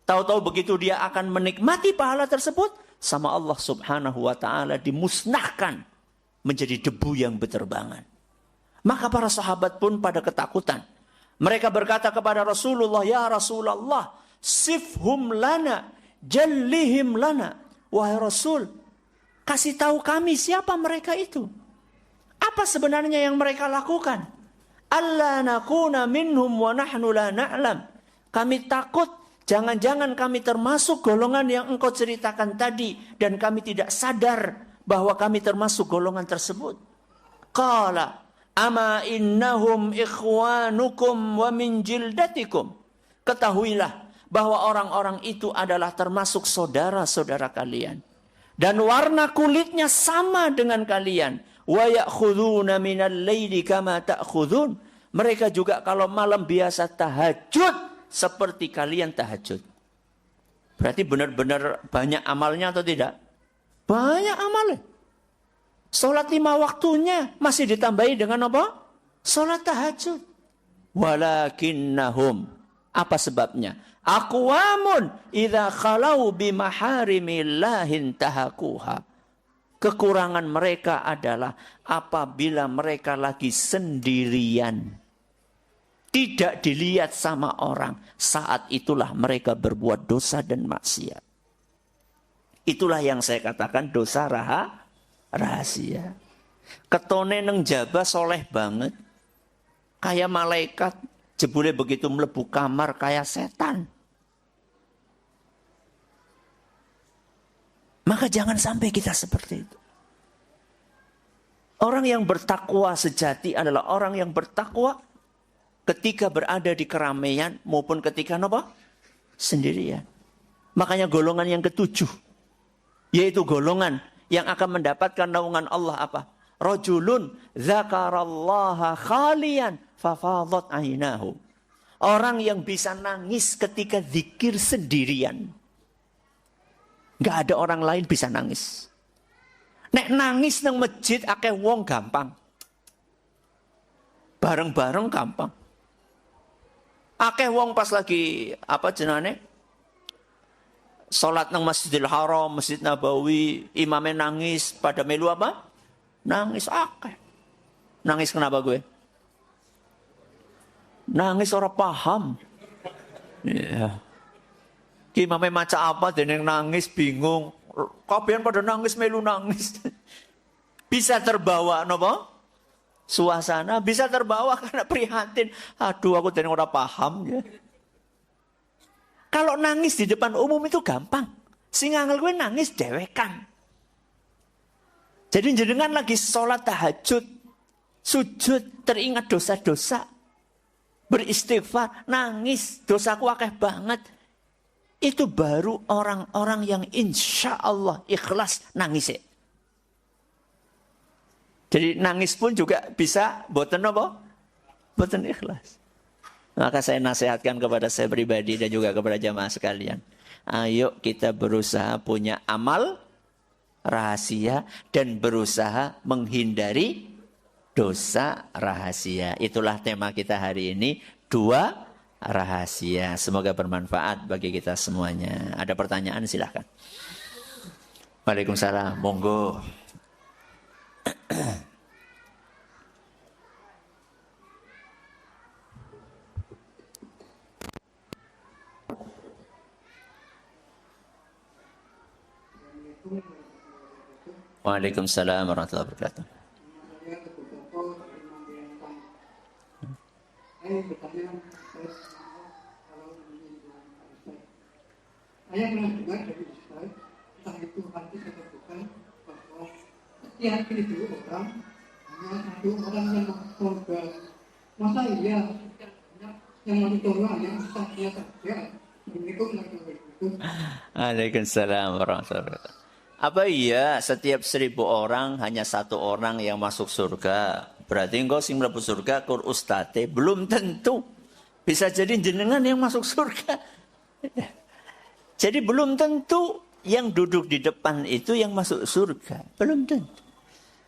Tahu-tahu begitu dia akan menikmati pahala tersebut, sama Allah Subhanahu wa ta'ala dimusnahkan menjadi debu yang berterbangan. Maka para sahabat pun pada ketakutan. Mereka berkata kepada Rasulullah, "Ya Rasulullah, sifhum lana, jallihim lana." Wahai Rasul, kasih tahu kami siapa mereka itu. Apa sebenarnya yang mereka lakukan? Alla nakuna minhum wa nahnu la na'lam. Kami takut jangan-jangan kami termasuk golongan yang engkau ceritakan tadi dan kami tidak sadar bahwa kami termasuk golongan tersebut. Qala ama innahum ikhwanukum wa min jildatikum. Ketahuilah bahwa orang-orang itu adalah termasuk saudara-saudara kalian dan warna kulitnya sama dengan kalian. Wa ya'khuduna minal laili kama ta'khudun. Mereka juga kalau malam biasa tahajud seperti kalian tahajud. Berarti benar-benar banyak amalnya atau tidak? Banyak amalnya. Salat 5 waktunya masih ditambahi dengan apa? Salat tahajud. Walakinnahum. Apa sebabnya? Aqwamun idza khalau bimaharimillahin tahakuha. Kekurangan mereka adalah apabila mereka lagi sendirian. Tidak dilihat sama orang. Saat itulah mereka berbuat dosa dan maksiat. Itulah yang saya katakan dosa rahasia. Ketone neng jaba soleh banget. Kayak malaikat. Jebule begitu melebu kamar kayak setan. Maka jangan sampai kita seperti itu. Orang yang bertakwa sejati adalah orang yang bertakwa ketika berada di keramaian maupun ketika apa? Sendirian. Makanya golongan yang ketujuh. Yaitu golongan yang akan mendapatkan naungan Allah apa? Rajulun dzakarallaha khalian fafadat ainahu. Orang yang bisa nangis ketika zikir sendirian. Gak ada orang lain bisa nangis. Nek nangis nang masjid akeh wong gampang. Bareng-bareng gampang. Akeh wong pas lagi apa jenane? Salat nang Masjidil Haram, Masjid Nabawi, imamnya nangis pada melu apa? Nangis akeh. Nangis kenapa gue? Nangis orang paham. Iya. Imamnya maca apa dan yang nangis bingung. Kabian pada nangis melu nangis. Bisa terbawa nopo? Suasana bisa terbawa karena prihatin. Aduh aku dan orang paham ya. Kalau nangis di depan umum itu gampang. Sing angel gue nangis dewekan. Jadi jenengan lagi sholat tahajud, sujud, teringat dosa-dosa, beristighfar, nangis, dosaku akeh banget. Itu baru orang-orang yang insya Allah ikhlas nangis. Jadi nangis pun juga bisa boten apa? Boten ikhlas. Maka saya nasihatkan kepada saya pribadi dan juga kepada jamaah sekalian. Ayo kita berusaha punya amal rahasia dan berusaha menghindari dosa rahasia. Itulah tema kita hari ini. 2 rahasia. Semoga bermanfaat bagi kita semuanya. Ada pertanyaan silahkan. Waalaikumsalam. Monggo. Waalaikumsalam warahmatullahi wabarakatuh. bertanya kalau saya pernah dengar dari Ustaz, entah itu hadis atau bukan, bahwa setiap 1000 orang hanya 1 orang yang masuk surga. Masa iya yang masuk surga hanya Ustaznya saja? Assalamualaikum warahmatullahi wabarakatuh. Waalaikumsalam warahmatullahi wabarakatuh. Apa iya setiap 1000 orang hanya 1 orang yang masuk surga? Berarti engkau sing mlebu surga kur ustate? Belum tentu. Bisa jadi jenengan yang masuk surga. Jadi belum tentu yang duduk di depan itu yang masuk surga. Belum tentu.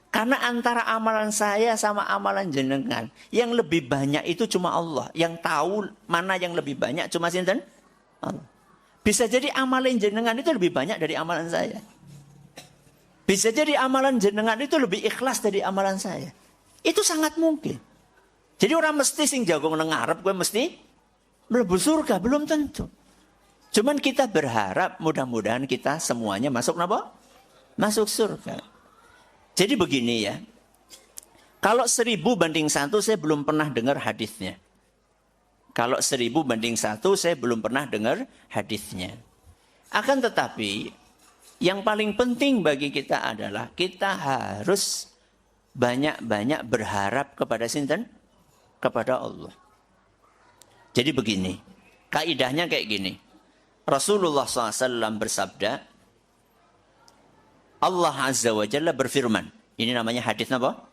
Karena antara amalan saya sama amalan jenengan, yang lebih banyak itu cuma Allah. Yang tahu mana yang lebih banyak cuma sinten? Allah. Bisa jadi amalan jenengan itu lebih banyak dari amalan saya. Bisa jadi amalan jenengan itu lebih ikhlas dari amalan saya. Itu sangat mungkin. Jadi orang mesti sing jagung nang ngarep gue mesti mlebu surga, belum tentu. Cuman kita berharap mudah-mudahan kita semuanya masuk napa? Masuk surga. Jadi begini ya. Kalau 1000 banding 1 saya belum pernah dengar hadisnya. Kalau 1000 banding 1 saya belum pernah dengar hadisnya. Akan tetapi yang paling penting bagi kita adalah kita harus banyak-banyak berharap kepada sinten? Kepada Allah. Jadi begini, kaidahnya kayak gini. Rasulullah SAW bersabda, Allah Azza wa Jalla berfirman. Ini namanya hadis apa?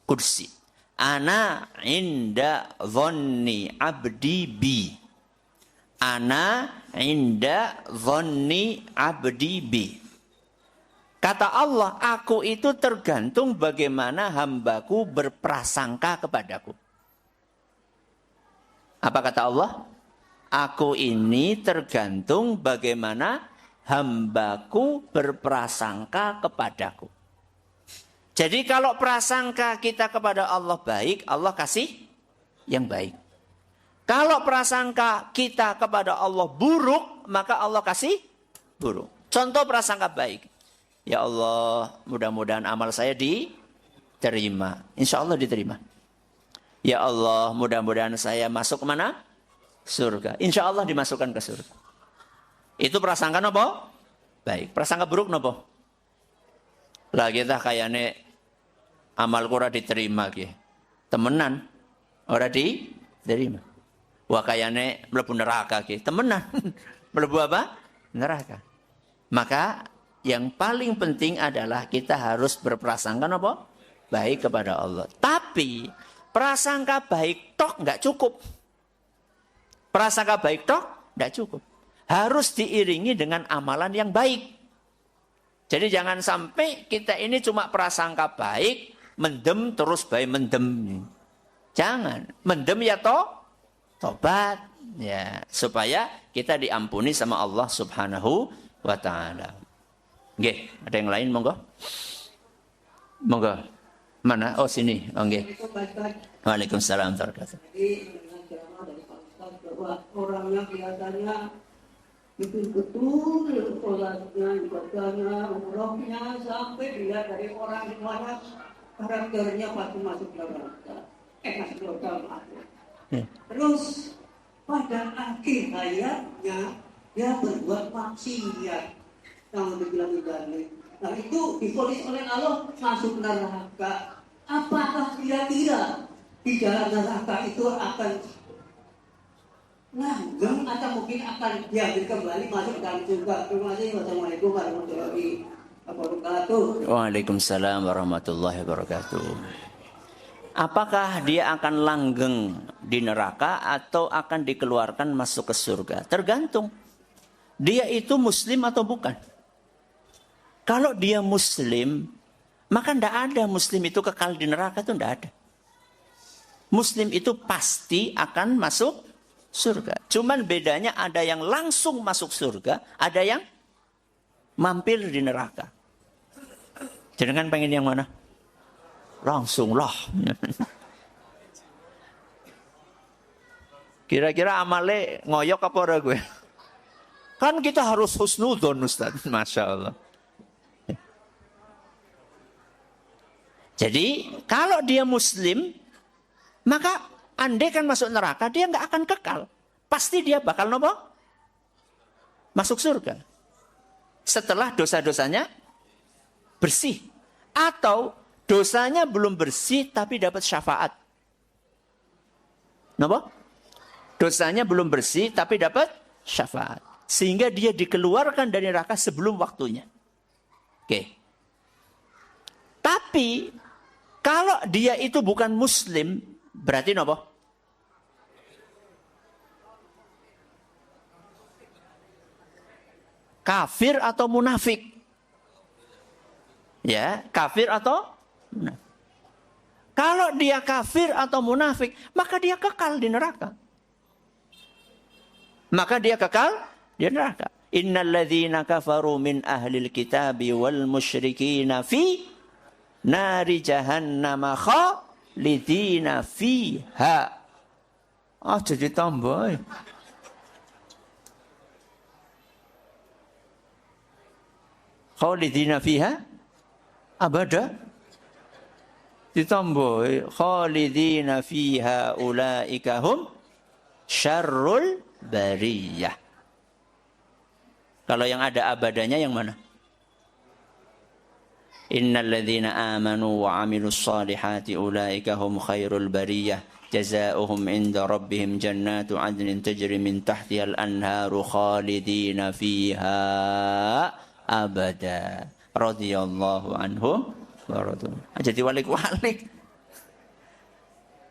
Qudsi. Ana inda dhanni abdi bi. Ana inda dhanni abdi bi. Kata Allah, aku itu tergantung bagaimana hambaku berprasangka kepadaku. Apa kata Allah? Aku ini tergantung bagaimana hambaku berprasangka kepadaku. Jadi kalau prasangka kita kepada Allah baik, Allah kasih yang baik. Kalau prasangka kita kepada Allah buruk, maka Allah kasih buruk. Contoh prasangka baik. Ya Allah, mudah-mudahan amal saya diterima. Insya Allah diterima. Ya Allah, mudah-mudahan saya masuk ke mana? Surga. Insya Allah dimasukkan ke surga. Itu prasangka apa? Baik. Prasangka buruk apa? Lah kita kayaknya amal kura diterima ki. Temenan. Ora diterima. Wah kayaknya mlebu neraka ki. Temenan. Mlebu apa? Neraka. Maka yang paling penting adalah kita harus berprasangka apa? Baik kepada Allah. Tapi prasangka baik tok nggak cukup. Prasangka baik tok nggak cukup. Harus diiringi dengan amalan yang baik. Jadi jangan sampai kita ini cuma prasangka baik, mendem terus baik mendem. Jangan. Mendem ya tobat. Ya, supaya kita diampuni sama Allah Subhanahu wa Ta'ala. Nggih, ada yang lain monggo? Monggo. Mana? Oh sini. Oh nggih. Waalaikumsalam warahmatullahi wabarakatuh. Jadi dengan ceramah dari Pak Ustaz bahwa orangnya kelihatannya betul-betul sholatnya, ibadahnya, umrohnya sampai dilihat dari orang tuanya karakternya pasti masuk neraka. Masuk neraka. Terus pada akhir hayatnya dia berbuat maksiat. Yang dibilang zalim. Nah itu divonis oleh Allah masuk neraka. Apakah kira-kira di dalam neraka itu akan langgeng atau mungkin akan diambil kembali masuk dalam surga? Terima kasih. Wassalamualaikum warahmatullahi wabarakatuh. Waalaikumsalam warahmatullahi wabarakatuh. Apakah dia akan langgeng di neraka atau akan dikeluarkan masuk ke surga? Tergantung. Dia itu muslim atau bukan? Kalau dia muslim, maka tidak ada muslim itu kekal di neraka, itu tidak ada. Muslim itu pasti akan masuk surga. Cuman bedanya ada yang langsung masuk surga, ada yang mampir di neraka. Jangan pengen yang mana? Langsung lah. Kira-kira amale ngoyok apa ora gue? Kan kita harus husnudzon Ustaz. Masya Allah. Jadi kalau dia muslim, maka Andai kan masuk neraka, dia nggak akan kekal. Pasti dia bakal nopo? Masuk surga. Setelah dosa-dosanya bersih. Atau dosanya belum bersih tapi dapat syafaat. Nopo? Dosanya belum bersih tapi dapat syafaat. Sehingga dia dikeluarkan dari neraka sebelum waktunya. Oke. Tapi kalau dia itu bukan muslim, berarti nopo? Kafir atau munafik? Ya, kafir atau munafik. Kalau dia kafir atau munafik, maka dia kekal di neraka. Maka dia kekal di neraka. Innal ladzina kafaru min ahlil kitabi wal musyrikina fi nari jahannam khalidina fiha. Jadi tambah. Khalidina fiha abada. Ditambah khalidina fiha ulaika hum syarrul bariyah. Kalau yang ada abadanya yang mana? Innal ladzina amanu wa 'amilus solihati ulaika hum khairul bariyah. Jazaohum 'inda rabbihim jannatu 'adnin tajri min tahtihal anharu khalidina fiha abada. Radhiyallahu anhum wa radu. Jadi walik-walik.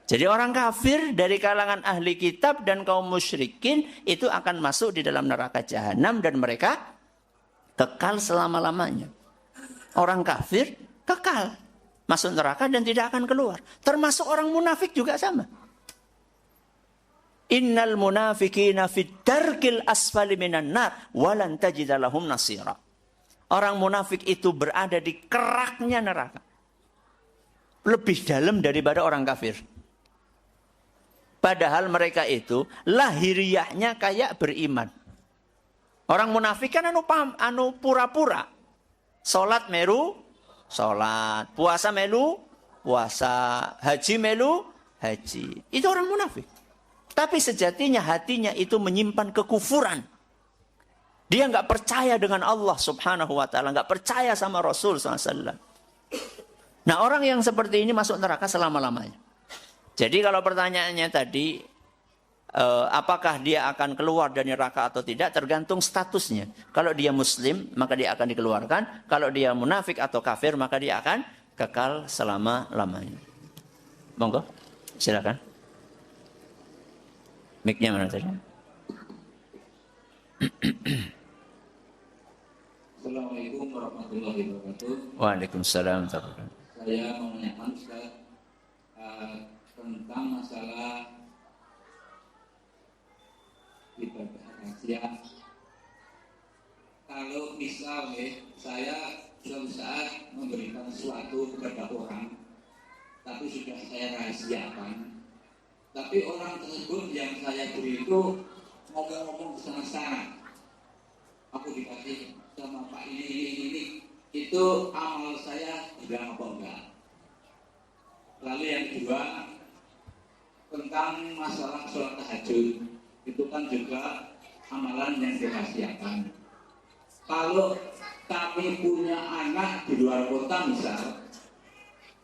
Jadi orang kafir dari kalangan ahli kitab dan kaum musyrikin itu akan masuk di dalam neraka jahanam dan mereka kekal selama-lamanya. Orang kafir kekal masuk neraka dan tidak akan keluar. Termasuk orang munafik juga sama. Innal munafiqina fid darkil asfali minan nar walan tajida lahum nasira. Orang munafik itu berada di keraknya neraka. Lebih dalam daripada orang kafir. Padahal mereka itu lahiriahnya kayak beriman. Orang munafik kan anu pura-pura. Salat melu, salat. Puasa melu, puasa. Haji melu, haji. Itu orang munafik. Tapi sejatinya hatinya itu menyimpan kekufuran. Dia nggak percaya dengan Allah subhanahu wa ta'ala. Nggak percaya sama Rasul SAW. Nah orang yang seperti ini masuk neraka selama-lamanya. Jadi kalau pertanyaannya tadi, apakah dia akan keluar dari neraka atau tidak, tergantung statusnya. Kalau dia muslim, maka dia akan dikeluarkan. Kalau dia munafik atau kafir, maka dia akan kekal selama-lamanya. Monggo, silakan. Mic-nya mana tadi? Assalamualaikum warahmatullahi wabarakatuh. Waalaikumsalam warahmatullahi wabarakatuh. Saya mau menanyakan tentang masalah ibadah rahasia. Kalau misalnya saya suatu saat memberikan sesuatu kepada orang, tapi sudah saya rahasiakan, tapi orang tersebut yang saya beri itu ngomong-ngomong sana-sana, aku dikasih sama Pak ini, itu amal saya bilang apa enggak? Lalu yang kedua, tentang masalah sholat tahajud, itu kan juga amalan yang dirahasiakan. Kalau kami punya anak di luar kota misal,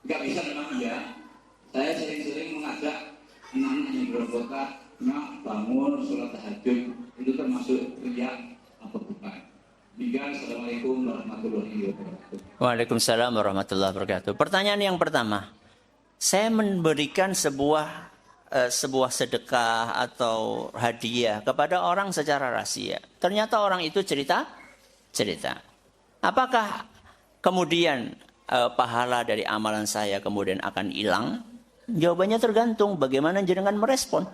nggak bisa memang iya. Saya sering-sering mengajak anak-anak yang di luar kota, nak bangun sholat tahajud, itu termasuk riya apa bukan? Assalamualaikum warahmatullahi wabarakatuh. Waalaikumsalam warahmatullahi wabarakatuh. Pertanyaan yang pertama, saya memberikan sebuah sedekah atau hadiah kepada orang secara rahasia. Ternyata orang itu cerita. Apakah kemudian pahala dari amalan saya kemudian akan hilang? Jawabannya tergantung bagaimana jenengan merespon.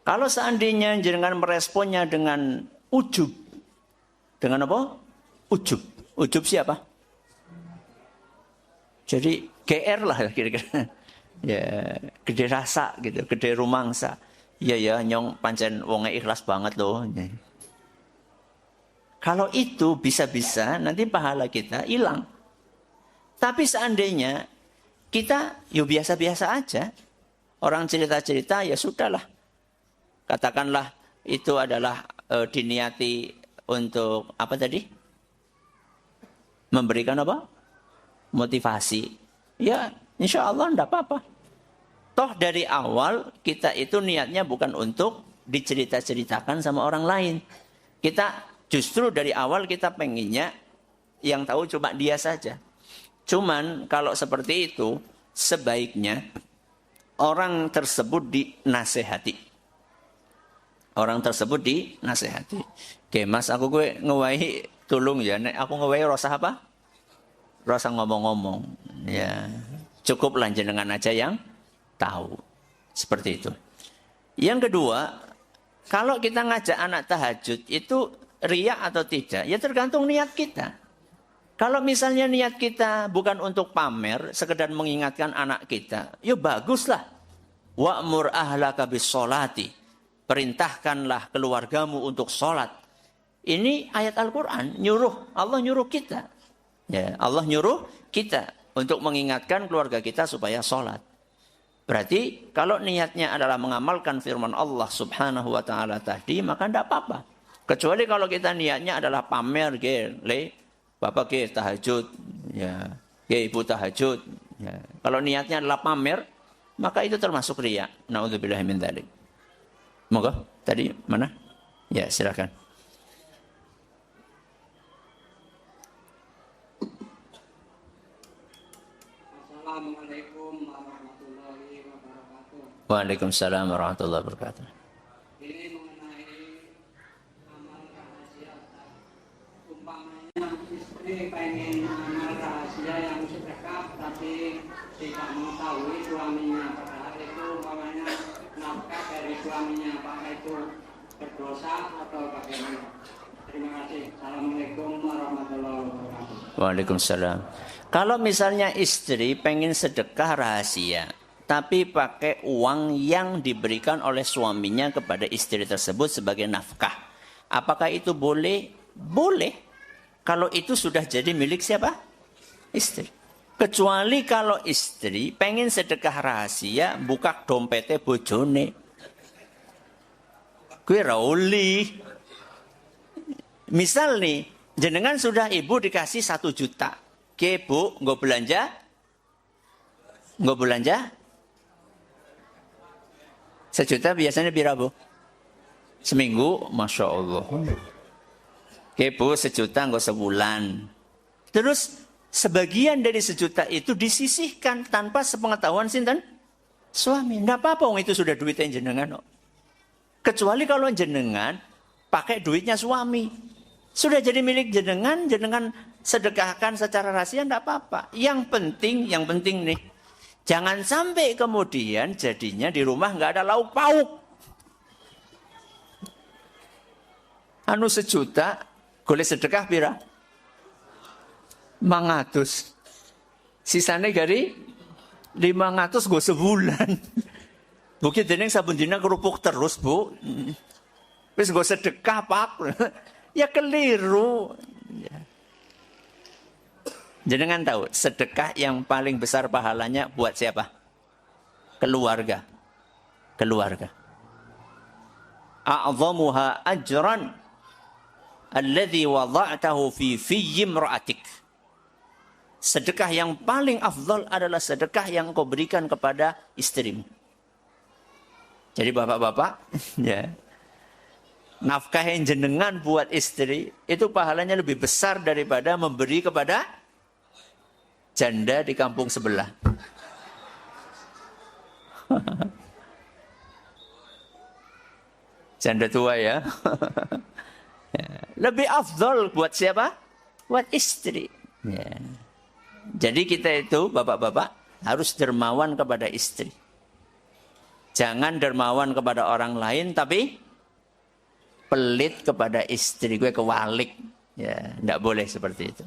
Kalau seandainya jenengan meresponnya dengan ujub. Dengan apa? Ujub. Ujub siapa? Jadi GR lah kira-kira. Ya, gede rasa gitu, gede rumangsa. Iya ya, nyong pancen wonge ikhlas banget loh. Kalau itu bisa-bisa nanti pahala kita hilang. Tapi seandainya kita biasa-biasa aja. orang cerita-cerita, ya sudahlah. Katakanlah itu adalah diniati untuk apa tadi? Memberikan apa? Motivasi. Ya, insya Allah tidak apa-apa. Toh dari awal kita itu niatnya bukan untuk dicerita-ceritakan sama orang lain. Kita justru dari awal kita pengennya yang tahu cuma dia saja. Cuman kalau seperti itu sebaiknya orang tersebut dinasehati. Orang tersebut dinasehati. Oke mas, aku gue ngewahi tulung ya. Nek aku ngewahi rasa apa? Rasa ngomong-ngomong. Ya, cukup jenengan aja yang tahu. Seperti itu. Yang kedua, kalau kita ngajak anak tahajud itu riya atau tidak? Ya tergantung niat kita. Kalau misalnya niat kita bukan untuk pamer, sekedar mengingatkan anak kita, ya baguslah. Wa'mur ahlaka bis-sholati. Perintahkanlah keluargamu untuk sholat. Ini ayat Al-Quran, Allah nyuruh kita. Ya, Allah nyuruh kita untuk mengingatkan keluarga kita supaya sholat. Berarti kalau niatnya adalah mengamalkan firman Allah subhanahu wa ta'ala tadi, maka tidak apa-apa. Kecuali kalau kita niatnya adalah pamer, bapak tahajud, ya, ibu tahajud. Ya. Kalau niatnya adalah pamer, maka itu termasuk riya. Na'udzubillahi min dzalik. Moga tadi mana? Ya, silakan. Assalamualaikum warahmatullahi wabarakatuh. Waalaikumsalam warahmatullahi wabarakatuh. Ini mengenai amal rahasia. Umpamanya istri pengen amal rahasia yang sedekah tapi tidak mengetahui suaminya, padahal itu umpamanya nafkah dari suaminya, apakah itu berdosa atau bagaimana? Terima kasih. Assalamualaikum warahmatullahi wabarakatuh. Waalaikumsalam. Kalau misalnya istri pengen sedekah rahasia, tapi pakai uang yang diberikan oleh suaminya kepada istri tersebut sebagai nafkah, apakah itu boleh? Boleh. Kalau itu sudah jadi milik siapa? Istri. Kecuali kalau istri pengen sedekah rahasia, buka dompetnya bojone. Gue rauli. Misal nih, jenengan sudah ibu dikasih 1 juta. Oke bu, nggak belanja? Nggak belanja? 1 juta biasanya berapa bu? Seminggu, Masya Allah. Oke bu, 1 juta nggak sebulan. Terus sebagian dari 1 juta itu disisihkan tanpa sepengetahuan sinten? Suami. Nggak apa-apa, itu sudah duitnya jenengan. Kecuali kalau jenengan pakai duitnya suami. Sudah jadi milik jenengan, jenengan sedekahkan secara rahasia, tidak apa-apa. Yang penting nih, jangan sampai kemudian jadinya di rumah nggak ada lauk pauk. 1 juta, boleh sedekah pira? 500. Sisanya dari 500 gue sebulan. Bukit deneng sabun dina kerupuk terus bu. Wis gue sedekah pak. Ya keliru. Jenengan tahu, sedekah yang paling besar pahalanya buat siapa? Keluarga. Keluarga. A'zamuha ajran alladhi wada'tahu fi imra'atik. Sedekah yang paling afdal adalah sedekah yang kau berikan kepada istrimu. Jadi bapak-bapak, ya. Nafkah yang jenengan buat istri itu pahalanya lebih besar daripada memberi kepada janda di kampung sebelah. Janda tua ya. Lebih afdol buat siapa? Buat istri. Ya. Jadi kita itu bapak-bapak harus dermawan kepada istri. Jangan dermawan kepada orang lain tapi pelit kepada istri, gue kewalik. Ya, tidak boleh seperti itu.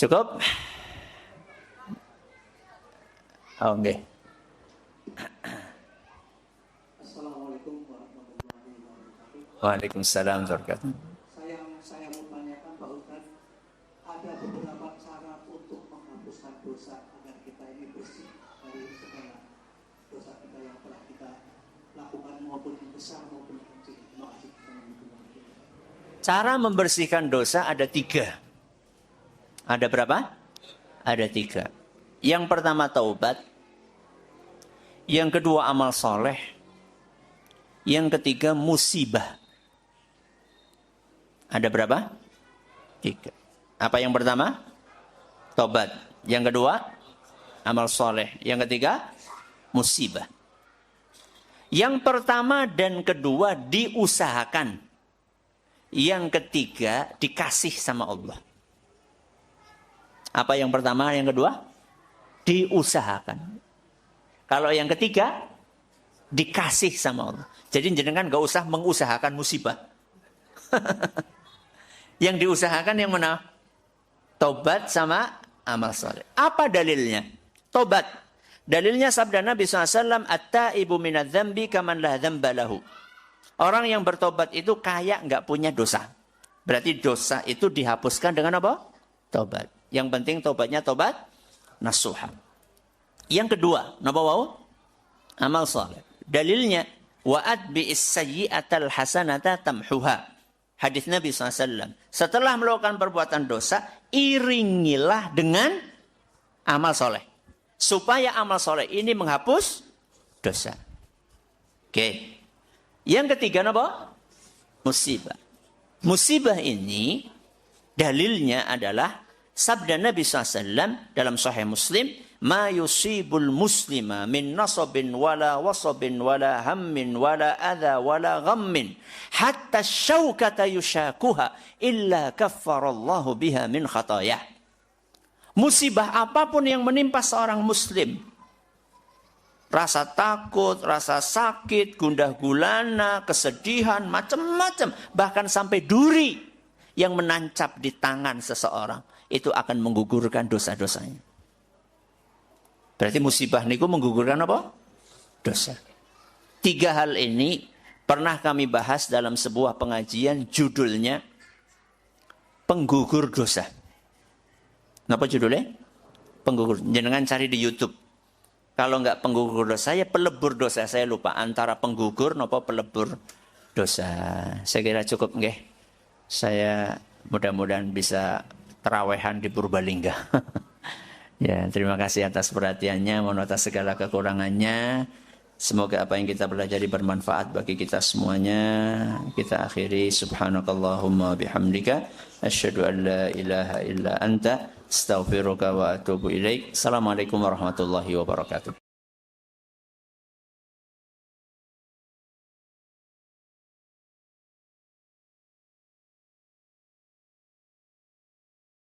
Cukup? Oh, okay. Assalamualaikum warahmatullahi wabarakatuh. Waalaikumsalam warahmatullahi wabarakatuh. Saya mau tanyakan Pak Ustaz, ada beberapa cara untuk menghapuskan dosa agar kita ini bersih dari segala dosa kita yang telah kita lakukan maupun yang besar maupun yang kecil. Terima kasih. Cara membersihkan dosa ada 3. Ada berapa? Ada 3. Yang pertama taubat. Yang kedua amal soleh. Yang ketiga musibah. Ada berapa? 3. Apa yang pertama? Taubat. Yang kedua amal soleh. Yang ketiga musibah. Yang pertama dan kedua diusahakan. Yang ketiga dikasih sama Allah. Apa yang pertama, yang kedua? Diusahakan. Kalau yang ketiga, dikasih sama Allah. Jadi jenengan gak usah mengusahakan musibah. Yang diusahakan yang mana? Tobat sama amal soleh. Apa dalilnya? Tobat. Dalilnya sabda Nabi SAW, At-taibu minadz-dzambi kaman la dzamba lahu. Orang yang bertobat itu kayak gak punya dosa. Berarti dosa itu dihapuskan dengan apa? Tobat. Yang penting tobatnya tobat nasuha. Yang kedua, napa wau? Amal saleh. Dalilnya wa'at bi'is sayyi'atal hasanata tamhuha. Hadis Nabi SAW. Setelah melakukan perbuatan dosa, iringilah dengan amal soleh. Supaya amal soleh ini menghapus dosa. Oke. Yang ketiga napa? Musibah. Musibah ini dalilnya adalah sabda Nabi SAW dalam Sahih Muslim, ma yusibul muslima min nasabin wala wasabin wala hammin wala adha wala ghammin hatta syaukata yushakuha illa kaffarallahu biha min khatayah. Musibah apapun yang menimpa seorang muslim, rasa takut, rasa sakit, gundah gulana, kesedihan, macam-macam, bahkan sampai duri yang menancap di tangan seseorang, itu akan menggugurkan dosa-dosanya. Berarti musibah niku menggugurkan apa? Dosa. 3 hal ini pernah kami bahas dalam sebuah pengajian, judulnya penggugur dosa. Napa judulnya? Penggugur. Jangan cari di YouTube. Kalau enggak penggugur dosa, ya pelebur dosa. Saya lupa antara penggugur napa pelebur dosa. Saya kira cukup nggih. Saya mudah-mudahan bisa terawehan di Purbalingga. Ya, terima kasih atas perhatiannya, mohon atas segala kekurangannya. Semoga apa yang kita pelajari bermanfaat bagi kita semuanya. Kita akhiri subhanakallahumma bihamdika asyhadu an la ilaha illa anta astaghfiruka wa atubu ilaik. Assalamualaikum warahmatullahi wabarakatuh.